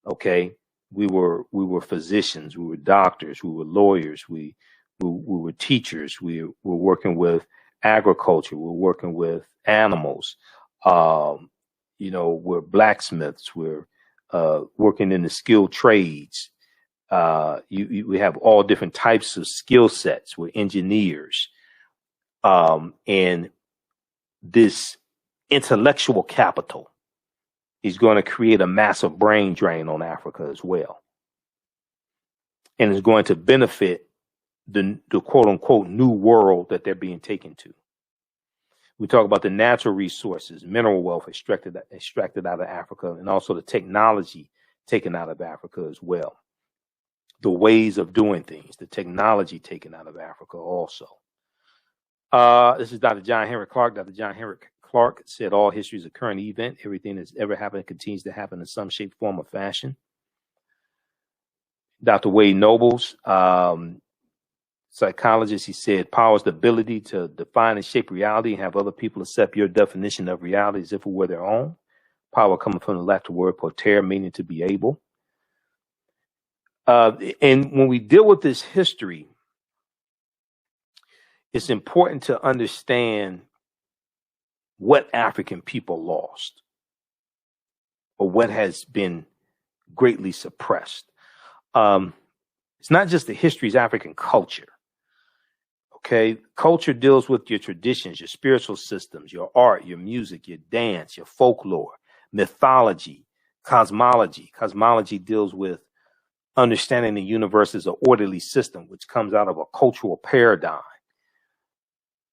[SPEAKER 1] Okay, we were physicians, we were doctors, we were lawyers, we were teachers, we were working with agriculture, we were working with animals. We're blacksmiths, we're working in the skilled trades. We have all different types of skill sets. We're engineers. And this intellectual capital is going to create a massive brain drain on Africa as well. And is going to benefit the quote unquote new world that they're being taken to. We talk about the natural resources, mineral wealth extracted out of Africa, and also the technology taken out of Africa as well. The ways of doing things, the technology taken out of Africa also. This is Dr. John Henrik Clarke. Dr. John Henrik Clarke said all history is a current event. Everything that's ever happened continues to happen in some shape, form, or fashion. Dr. Wade Nobles, psychologist, he said, power is the ability to define and shape reality and have other people accept your definition of reality as if it were their own. Power coming from the Latin word potere, meaning to be able. And when we deal with this history, it's important to understand what African people lost or what has been greatly suppressed. It's not just the history, it's African culture. Okay, culture deals with your traditions, your spiritual systems, your art, your music, your dance, your folklore, mythology, cosmology. Cosmology deals with understanding the universe as an orderly system, which comes out of a cultural paradigm.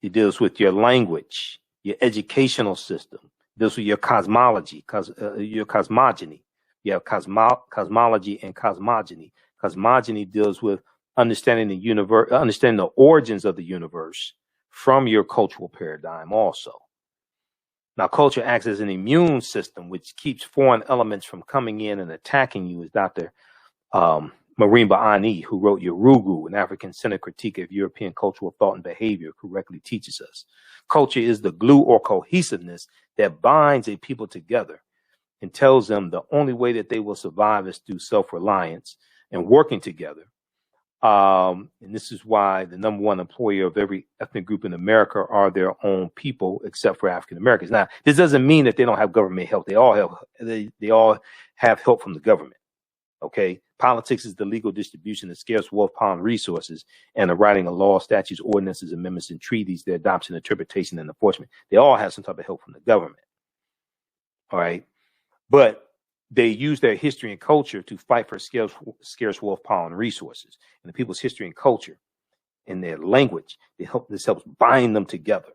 [SPEAKER 1] It deals with your language, your educational system. It deals with your cosmology, your cosmogony. You have cosmology and cosmogony. Cosmogony deals with understanding the universe, understanding the origins of the universe from your cultural paradigm also. Now, culture acts as an immune system, which keeps foreign elements from coming in and attacking you, as Dr. Marimba Ani, who wrote Yorugu, an African-centered critique of European cultural thought and behavior, correctly teaches us. Culture is the glue or cohesiveness that binds a people together and tells them the only way that they will survive is through self-reliance and working together. And this is why the number one employer of every ethnic group in America are their own people, except for African Americans. Now, this doesn't mean that they don't have government help. They all have help from the government. Okay, politics is the legal distribution of scarce wealth, power, and resources, and the writing of laws, statutes, ordinances, amendments, and treaties, their adoption, interpretation, and enforcement. They all have some type of help from the government. All right, but they use their history and culture to fight for scarce wealth, power, and resources. And the people's history and culture and their language, this helps bind them together.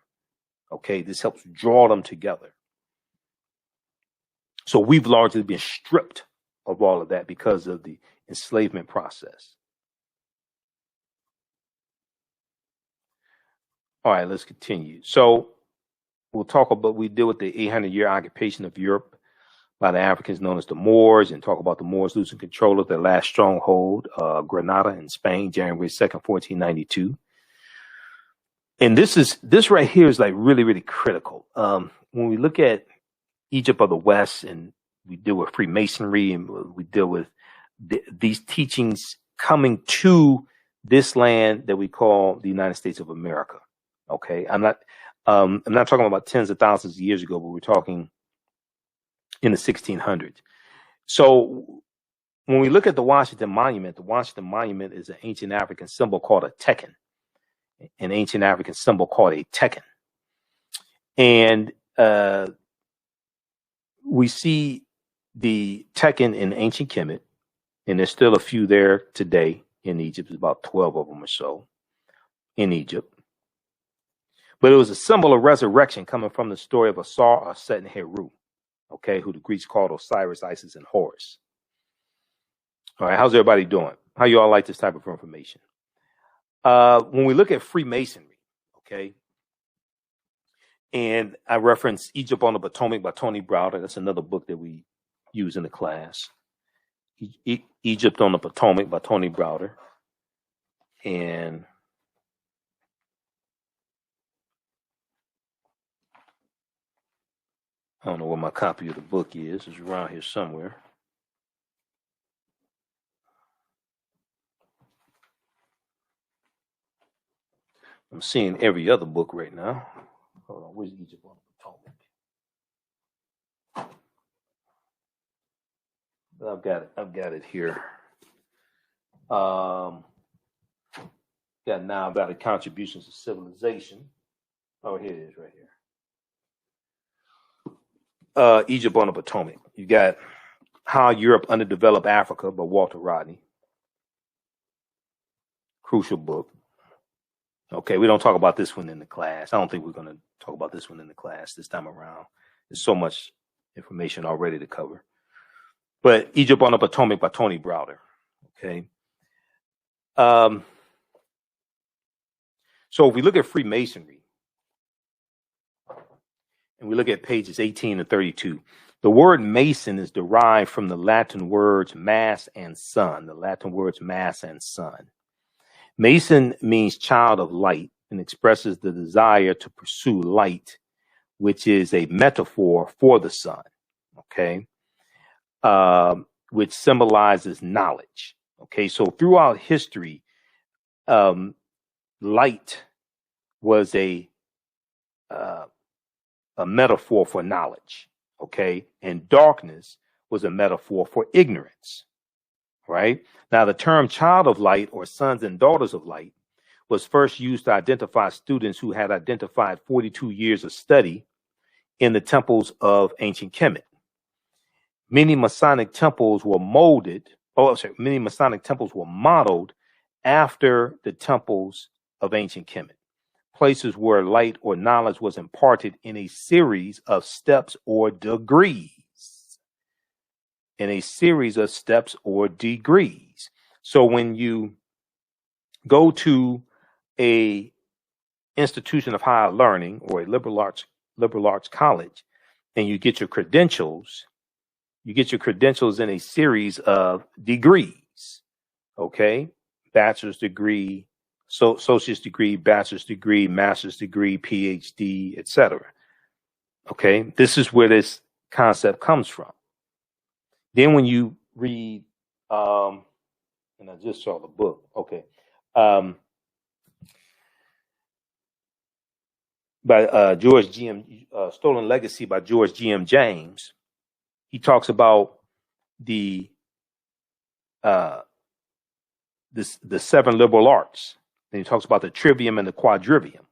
[SPEAKER 1] Okay, this helps draw them together. So we've largely been stripped of all of that because of the enslavement process. All right, let's continue. So we'll talk about, we deal with the 800-year occupation of Europe by the Africans known as the Moors, and talk about the Moors losing control of their last stronghold, Granada in Spain, January 2nd, 1492. And this right here is like really, really critical. When we look at Egypt of the West, and we deal with Freemasonry, and we deal with these teachings coming to this land that we call the United States of America. Okay, I'm not talking about tens of thousands of years ago, but we're talking in the 1600s. So when we look at the Washington Monument is an ancient African symbol called a tekken, an ancient African symbol called a tekken. And we see the tekken in ancient Kemet, and there's still a few there today in Egypt. There's about 12 of them or so in Egypt. But it was a symbol of resurrection coming from the story of Asar, Set, and Heru. Okay, who the Greeks called Osiris, Isis, and Horus. All right, how's everybody doing? How you all like this type of information? When we look at Freemasonry, okay, and I reference Egypt on the Potomac by Tony Browder. That's another book that we use in the class. Egypt on the Potomac by Tony Browder. And I don't know where my copy of the book is. It's around here somewhere. I'm seeing every other book right now. Hold on, where's Egypt on the Potomac? I've got it here. Got now about the contributions to civilization. Oh, here it is right here. Egypt on the Potomac. You got How Europe Underdeveloped Africa by Walter Rodney. Crucial book. Okay, we don't talk about this one in the class. I don't think we're going to talk about this one in the class this time around. There's so much information already to cover. But Egypt on the Potomac by Tony Browder. Okay. So if we look at Freemasonry and we look at pages 18 and 32, the word Mason is derived from the Latin words mass and sun. The Latin words mass and sun. Mason means child of light and expresses the desire to pursue light, which is a metaphor for the sun. Okay. Which symbolizes knowledge. Okay. So throughout history, light was a metaphor for knowledge, okay, and darkness was a metaphor for ignorance, right? Now, the term child of light or sons and daughters of light was first used to identify students who had identified 42 years of study in the temples of ancient Kemet. Many Masonic temples were modeled after the temples of ancient Kemet, places where light or knowledge was imparted in a series of steps or degrees. So when you go to a institution of higher learning or a liberal arts college and you get your credentials in a series of degrees, okay? Bachelor's degree, associate's degree, bachelor's degree, master's degree, PhD, etc. Okay, this is where this concept comes from. Then when you read, and I just saw the book, okay, by George G.M. Stolen Legacy by George G.M. James, he talks about the seven liberal arts. And he talks about the trivium and the quadrivium,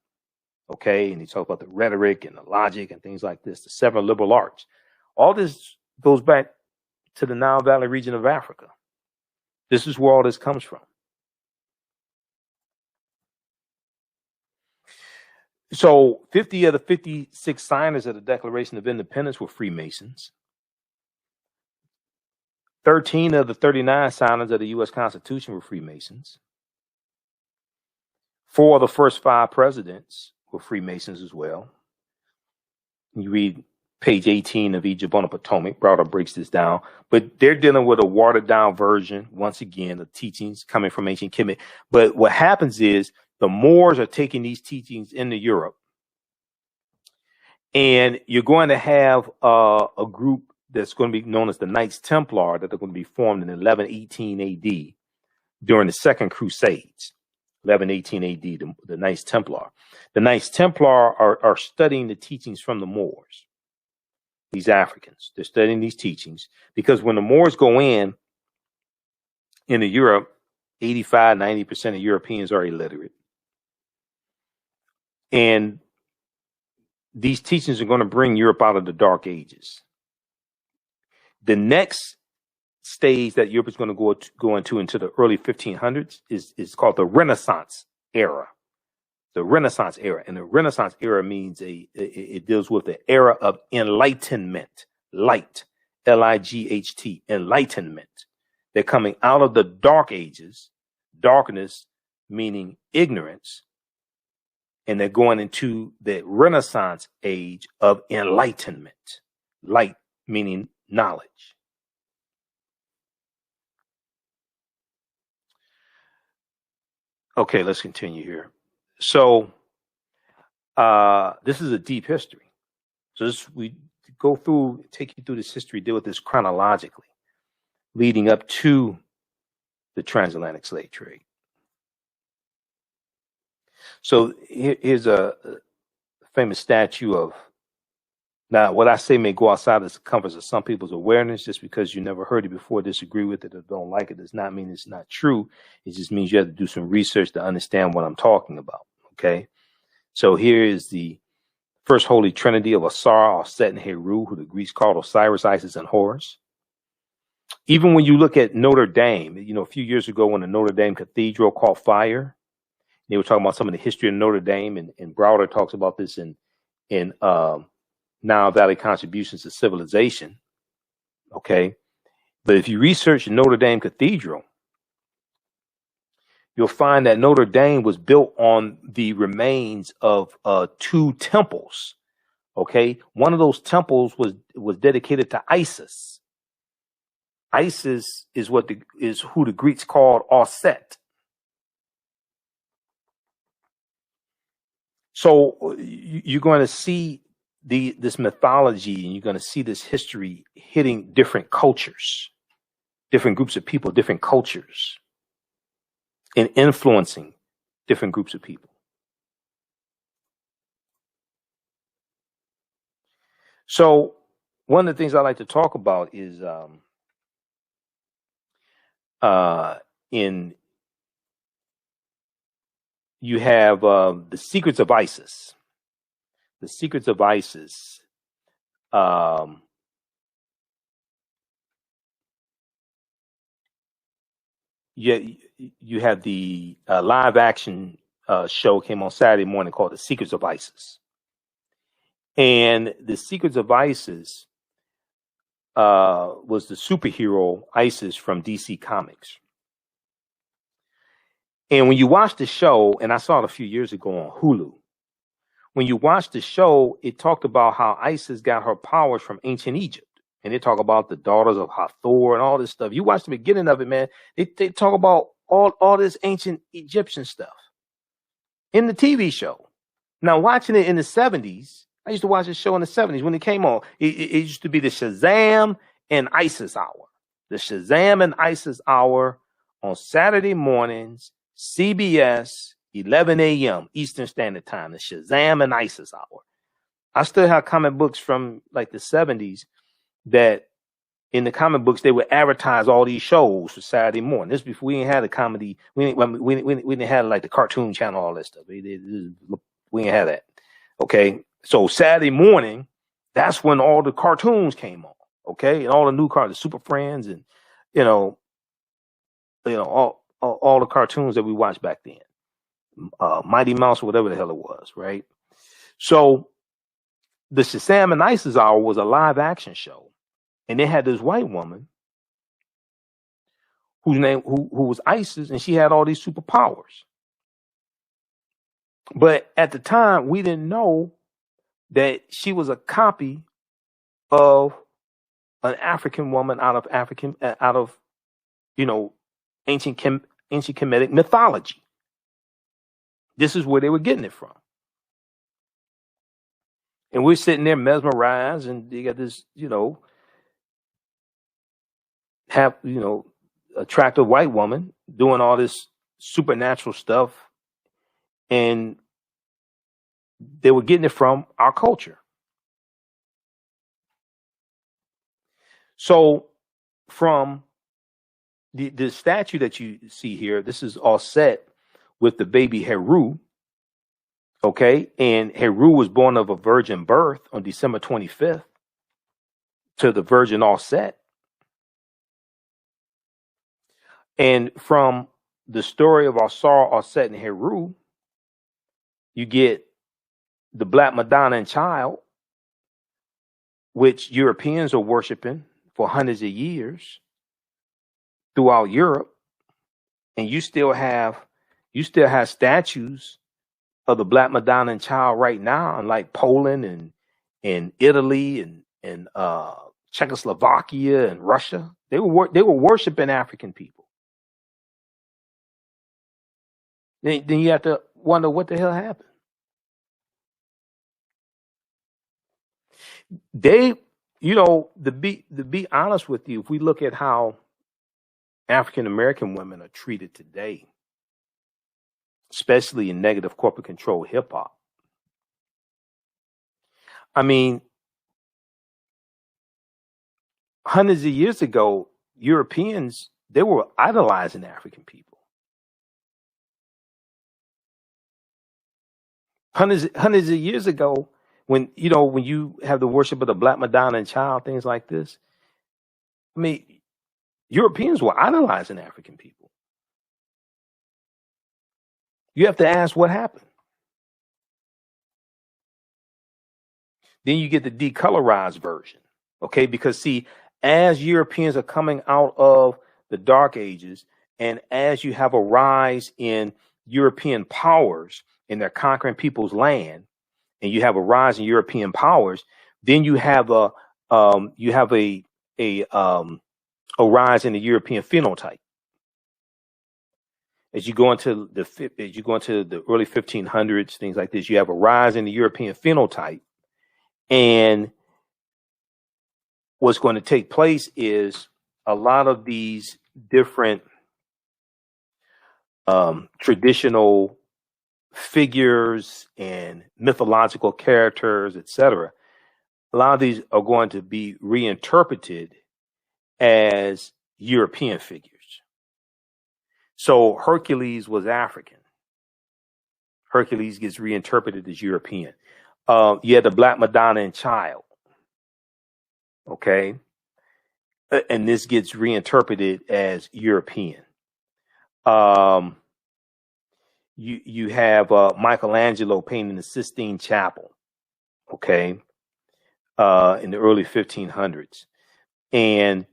[SPEAKER 1] okay? And he talks about the rhetoric and the logic and things like this, the seven liberal arts. All this goes back to the Nile Valley region of Africa. This is where all this comes from. So 50 of the 56 signers of the Declaration of Independence were Freemasons. 13 of the 39 signers of the U.S. Constitution were Freemasons. 4 of the first 5 presidents were Freemasons as well. You read page 18 of Egypt on the Potomac. Browder breaks this down. But they're dealing with a watered-down version, once again, of teachings coming from ancient Kemet. But what happens is the Moors are taking these teachings into Europe. And you're going to have a group that's going to be known as the Knights Templar that are going to be formed in 1118 AD during the Second Crusades. 1118 AD, the Knights Templar. The Knights Templar are studying the teachings from the Moors, these Africans. They're studying these teachings because when the Moors go into Europe, 85, 90% of Europeans are illiterate. And these teachings are going to bring Europe out of the Dark Ages. The next stage that Europe is going to go into the early 1500s is called the Renaissance era. The Renaissance era. And the Renaissance era means it deals with the era of enlightenment. Light. L-I-G-H-T. Enlightenment. They're coming out of the Dark Ages. Darkness meaning ignorance. And they're going into the Renaissance age of enlightenment. Light meaning knowledge. Okay, let's continue here. So this is a deep history. So we take you through this history, deal with this chronologically, leading up to the transatlantic slave trade. So here's a famous statue of, now what I say may go outside the circumference of some people's awareness. Just because you never heard it before, disagree with it, or don't like it does not mean it's not true. It just means you have to do some research to understand what I'm talking about. Okay. So here is the first holy trinity of Asar, Set, and Heru, who the Greeks called Osiris, Isis, and Horus. Even when you look at Notre Dame, a few years ago when the Notre Dame Cathedral caught fire, they were talking about some of the history of Notre Dame, and Browder talks about this in Nile Valley Contributions to Civilization. Okay. But if you research Notre Dame Cathedral, you'll find that Notre Dame was built on the remains of two temples. Okay, one of those temples was dedicated to Isis. Isis is who the Greeks called Auset. So you're going to see this mythology, and you're going to see this history hitting different cultures, different groups of people, different cultures, and influencing different groups of people. So one of the things I like to talk about is you have the secrets of Isis. The secrets of Isis. You have the live action show came on Saturday morning called The Secrets of Isis. And The Secrets of Isis was the superhero Isis from DC Comics. And when you watch the show, and I saw it a few years ago on Hulu, when you watch the show, it talked about how Isis got her powers from ancient Egypt. And they talk about the daughters of Hathor and all this stuff. You watch the beginning of it, man. They talk about all this ancient Egyptian stuff in the TV show. Now, watching it in the 70s, I used to watch this show in the 70s when it came on. It used to be the Shazam and Isis hour. The Shazam and Isis hour on Saturday mornings, CBS, 11 a.m. Eastern Standard Time. The Shazam and Isis hour. I still have comic books from like the 70s that in the comic books they would advertise all these shows for Saturday morning. This before we didn't have the comedy. We didn't have like the cartoon channel, all that stuff. We didn't have that. Okay, so Saturday morning, that's when all the cartoons came on. Okay, and all the new the Super Friends, and all the cartoons that we watched back then, Mighty Mouse or whatever the hell it was, right? So the Shazam and Isis hour was a live action show. And they had this white woman who was Isis, and she had all these superpowers. But at the time, we didn't know that she was a copy of an African woman out of ancient Kemetic mythology. This is where they were getting it from. And we're sitting there mesmerized, and you got this, attractive white woman doing all this supernatural stuff, and they were getting it from our culture. So from the statue that you see here, this is all set with the baby Heru. Okay, and Heru was born of a virgin birth on December 25th to the virgin Auset. And from the story of Asar, Auset, and Heru, you get the Black Madonna and Child, which Europeans are worshiping for hundreds of years throughout Europe. And you still have statues of the Black Madonna and Child right now in like Poland and Italy and Czechoslovakia and Russia. They were worshiping African people. Then you have to wonder what the hell happened. To be honest with you, if we look at how African American women are treated today, especially in negative corporate control hip hop, I mean, hundreds of years ago, Europeans, they were idolizing African people. Hundreds of years ago, when you have the worship of the Black Madonna and Child, things like this, I mean, Europeans were idolizing African people. You have to ask what happened. Then you get the decolorized version, okay? Because see, as Europeans are coming out of the Dark Ages, and as you have a rise in European powers and they're conquering people's land, and you have a rise in European powers, then you have a rise in the European phenotype. As you go into the early 1500s, things like this, you have a rise in the European phenotype, and what's going to take place is a lot of these different traditional figures and mythological characters, etc. A lot of these are going to be reinterpreted as European figures. So Hercules was African. Hercules gets reinterpreted as European. You had the Black Madonna and Child. Okay. And this gets reinterpreted as European. You have Michelangelo painting the Sistine Chapel, okay, in the early 1500s, and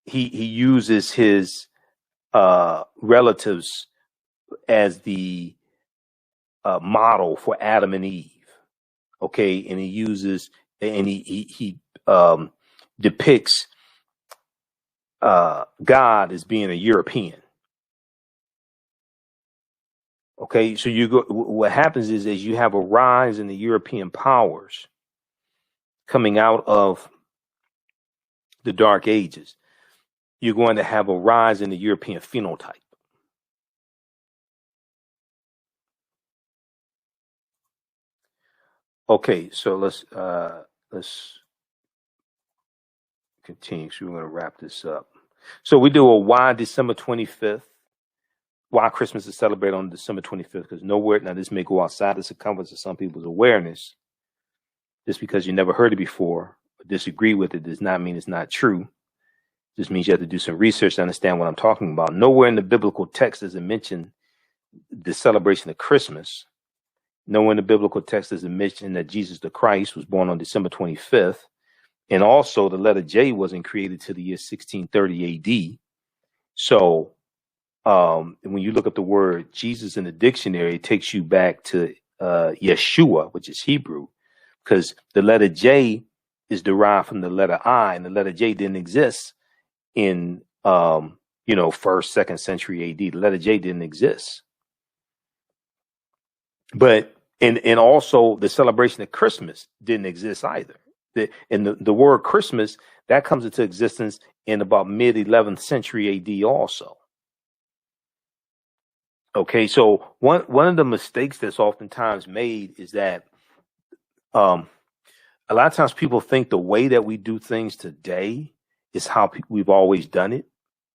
[SPEAKER 1] he uses his relatives as the model for Adam and Eve, okay, and he depicts God as being a European. Okay, so what happens is you have a rise in the European powers coming out of the Dark Ages. You're going to have a rise in the European phenotype. Okay, so let's continue. So we're going to wrap this up. So we do a why December 25th. Why Christmas is celebrated on December 25th, because nowhere, now this may go outside the circumference of some people's awareness. Just because you never heard it before or disagree with it does not mean it's not true. Just means you have to do some research to understand what I'm talking about. Nowhere in the biblical text does it mention the celebration of Christmas. Nowhere in the biblical text does it mention that Jesus the Christ was born on December 25th. And also the letter J wasn't created till the year 1630 AD. So when you look up the word Jesus in the dictionary, it takes you back to Yeshua, which is Hebrew, because the letter J is derived from the letter I, and the letter J didn't exist in first, second century AD. The letter J didn't exist. But and also the celebration of Christmas didn't exist either. The word Christmas, that comes into existence in about mid 11th century AD also. Okay, so one of the mistakes that's oftentimes made is that a lot of times people think the way that we do things today is how we've always done it.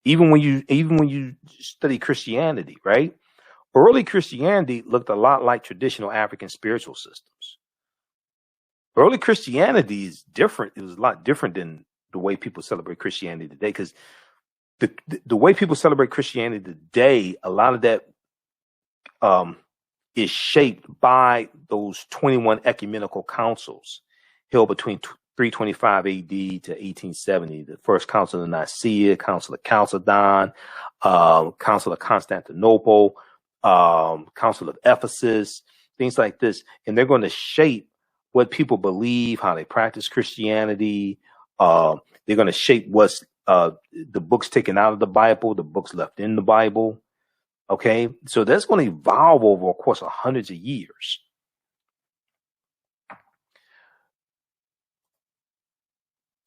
[SPEAKER 1] Even when you study Christianity, right? Early Christianity looked a lot like traditional African spiritual systems. Early Christianity is different. It was a lot different than the way people celebrate Christianity today, because the way people celebrate Christianity today, a lot of that is shaped by those 21 ecumenical councils held between 325 AD to 1870. The first Council of Nicaea, Council of Chalcedon, Council of Constantinople, Council of Ephesus, things like this. And they're going to shape what people believe, how they practice Christianity. They're going to shape what's the books taken out of the Bible, the books left in the Bible. Okay, so that's going to evolve over a course of hundreds of years.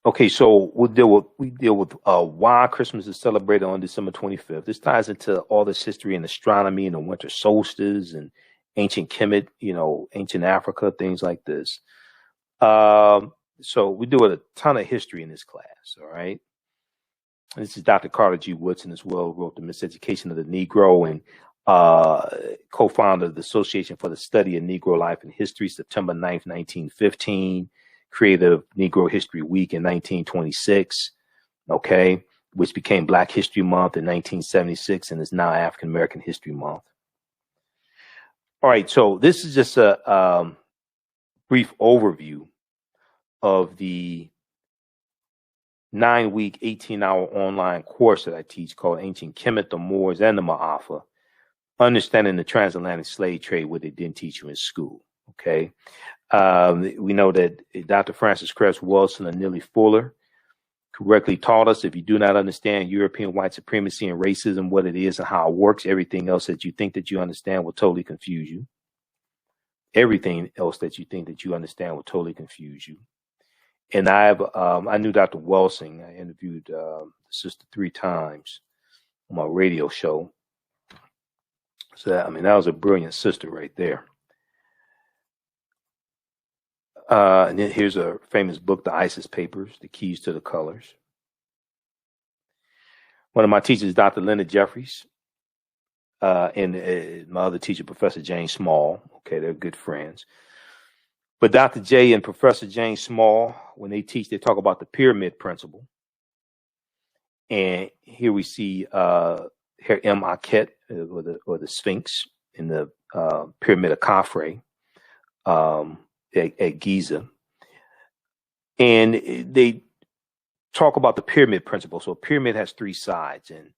[SPEAKER 1] Okay, so we deal with why Christmas is celebrated on December 25th. This ties into all this history in astronomy and the winter solstice and ancient Kemet, ancient Africa, things like this. So we do a ton of history in this class. All right. This is Dr. Carter G. Woodson as well, who wrote The Miseducation of the Negro and co-founder of the Association for the Study of Negro Life and History, September 9th, 1915, creator of Negro History Week in 1926, okay, which became Black History Month in 1976 and is now African American History Month. All right, so this is just a brief overview of the 9-week, 18-hour online course that I teach called Ancient Kemet, the Moors, and the Maafa, Understanding the Transatlantic Slave Trade, what they didn't teach you in school. Okay. We know that Dr. Francis Cress Wilson and Neely Fuller correctly taught us, if you do not understand European white supremacy and racism, what it is and how it works, everything else that you think that you understand will totally confuse you. Everything else that you think that you understand will totally confuse you. And I knew Dr. Wilson. I interviewed the sister 3 times on my radio show. So that was a brilliant sister right there. And then here's a famous book, The ISIS Papers, The Keys to the Colors. One of my teachers, Dr. Leonard Jeffries, and my other teacher, Professor James Small. Okay, they're good friends. But Dr. J and Professor James Small, when they teach, they talk about the pyramid principle. And here we see Herr Imhotep, or the Sphinx, in the Pyramid of Khafre at Giza. And they talk about the pyramid principle. So a pyramid has 3 sides, and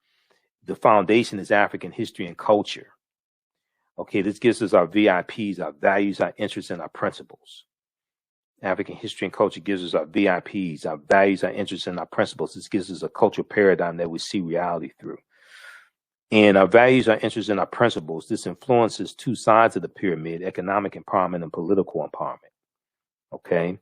[SPEAKER 1] the foundation is African history and culture. Okay, this gives us our VIPs, our values, our interests, and our principles. African history and culture gives us our VIPs, our values, our interests, and our principles. This gives us a cultural paradigm that we see reality through. And our values, our interests, and our principles, this influences 2 sides of the pyramid, economic empowerment and political empowerment. Okay.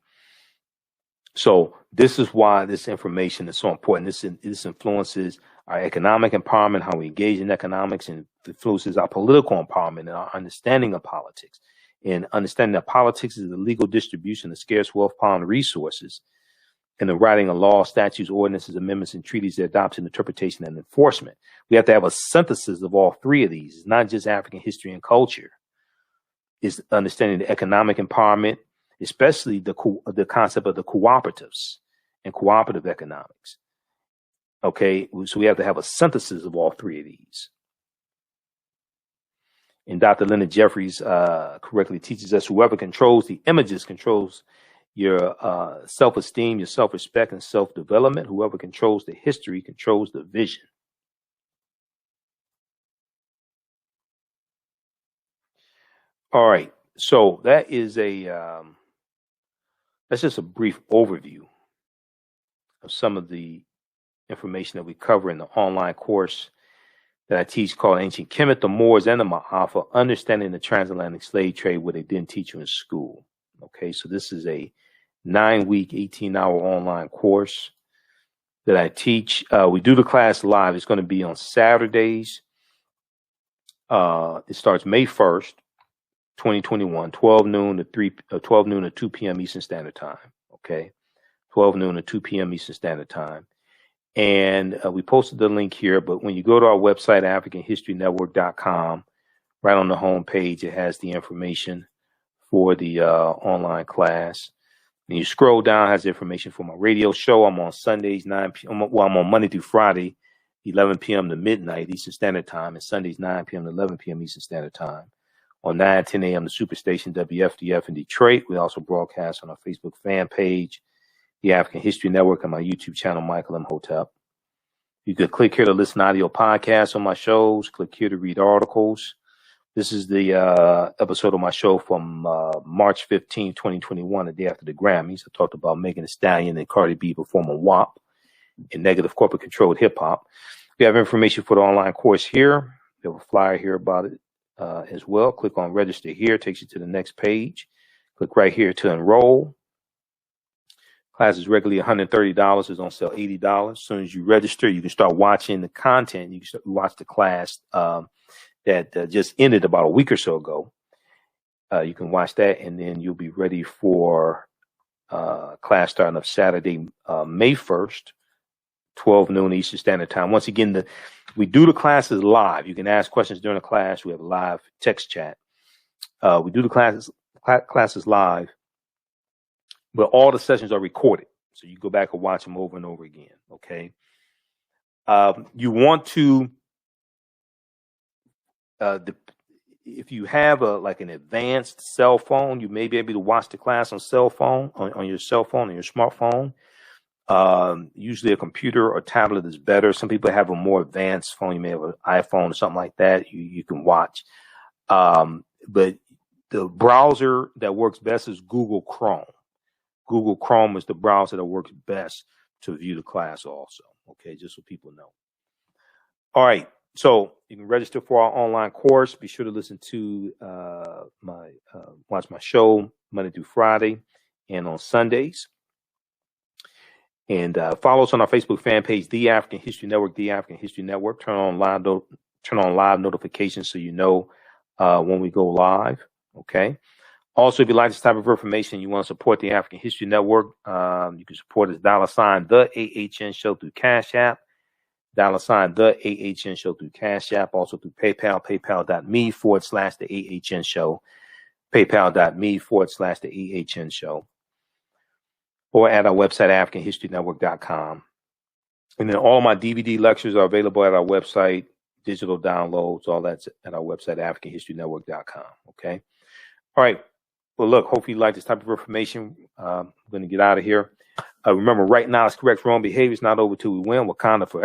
[SPEAKER 1] So this is why this information is so important. This influences our economic empowerment, how we engage in economics, and influences our political empowerment and our understanding of politics. And understanding that politics is the legal distribution of scarce wealth, power, and resources, and the writing of laws, statutes, ordinances, amendments, and treaties, their adoption, interpretation, and enforcement. We have to have a synthesis of all 3 of these. It's not just African history and culture. It's understanding the economic empowerment, especially the concept of the cooperatives and cooperative economics. Okay, so we have to have a synthesis of all 3 of these. And Dr. Leonard Jeffries correctly teaches us, whoever controls the images controls your self-esteem, your self-respect, and self-development. Whoever controls the history controls the vision. All right, so that is that's just a brief overview of some of the information that we cover in the online course that I teach called Ancient Kemet, the Moors, and the Maafa, Understanding the Transatlantic Slave Trade, what they didn't teach you in school. Okay, so this is a 9-week, 18-hour online course that I teach. We do the class live. It's going to be on Saturdays. It starts May 1st, 2021, 12 noon to 2 p.m. Eastern Standard Time. Okay, 12 noon to 2 p.m. Eastern Standard Time. And we posted the link here, but when you go to our website, AfricanHistoryNetwork.com, right on the home page, it has the information for the online class. And you scroll down, it has information for my radio show. I'm on Sundays, 9 p.m. Well, I'm on Monday through Friday, 11 p.m. to midnight Eastern Standard Time, and Sundays, 9 p.m. to 11 p.m. Eastern Standard Time. On 9-10 a.m., the Superstation WFDF in Detroit. We also broadcast on our Facebook fan page, the African History Network, and my YouTube channel, Michael Imhotep. You could click here to listen to audio podcasts on my shows. Click here to read articles. This is the episode of my show from March 15, 2021, the day after the Grammys. I talked about Megan Thee Stallion and Cardi B performing WAP in negative corporate controlled hip hop. We have information for the online course here. We have a flyer here about it as well. Click on register here, takes you to the next page. Click right here to enroll. Class is regularly $130. It's on sale $80. As soon as you register, you can start watching the content. You can start, watch the class that just ended about a week or so ago. You can watch that, and then you'll be ready for class starting up Saturday, May 1st, 12 noon Eastern Standard Time. Once again, we do the classes live. You can ask questions during the class. We have a live text chat. We do the classes live, but all the sessions are recorded. So you go back and watch them over and over again. Okay. You want to, if you have an advanced cell phone, you may be able to watch the class on your cell phone, on your smartphone. Usually a computer or tablet is better. Some people have a more advanced phone. You may have an iPhone or something like that. You can watch. But the browser that works best is Google Chrome. Google Chrome is the browser that works best to view the class also. Okay, just so people know. All right, so you can register for our online course. Be sure to listen to watch my show Monday through Friday and on Sundays. And follow us on our Facebook fan page, The African History Network, The African History Network. Turn on live notifications so you know when we go live. Okay. Also, if you like this type of information, you want to support the African History Network, you can support us $ the AHN Show through Cash App, $ the AHN Show through Cash App, also through PayPal, paypal.me/the AHN Show, paypal.me/the AHN Show, or at our website, AfricanHistoryNetwork.com. And then all my DVD lectures are available at our website, digital downloads, all that's at our website, AfricanHistoryNetwork.com. Okay. All right. Well, look, hopefully you like this type of information. I'm going to get out of here. Remember, right now it's correct. Wrong behavior is not over till we win. Wakanda forever.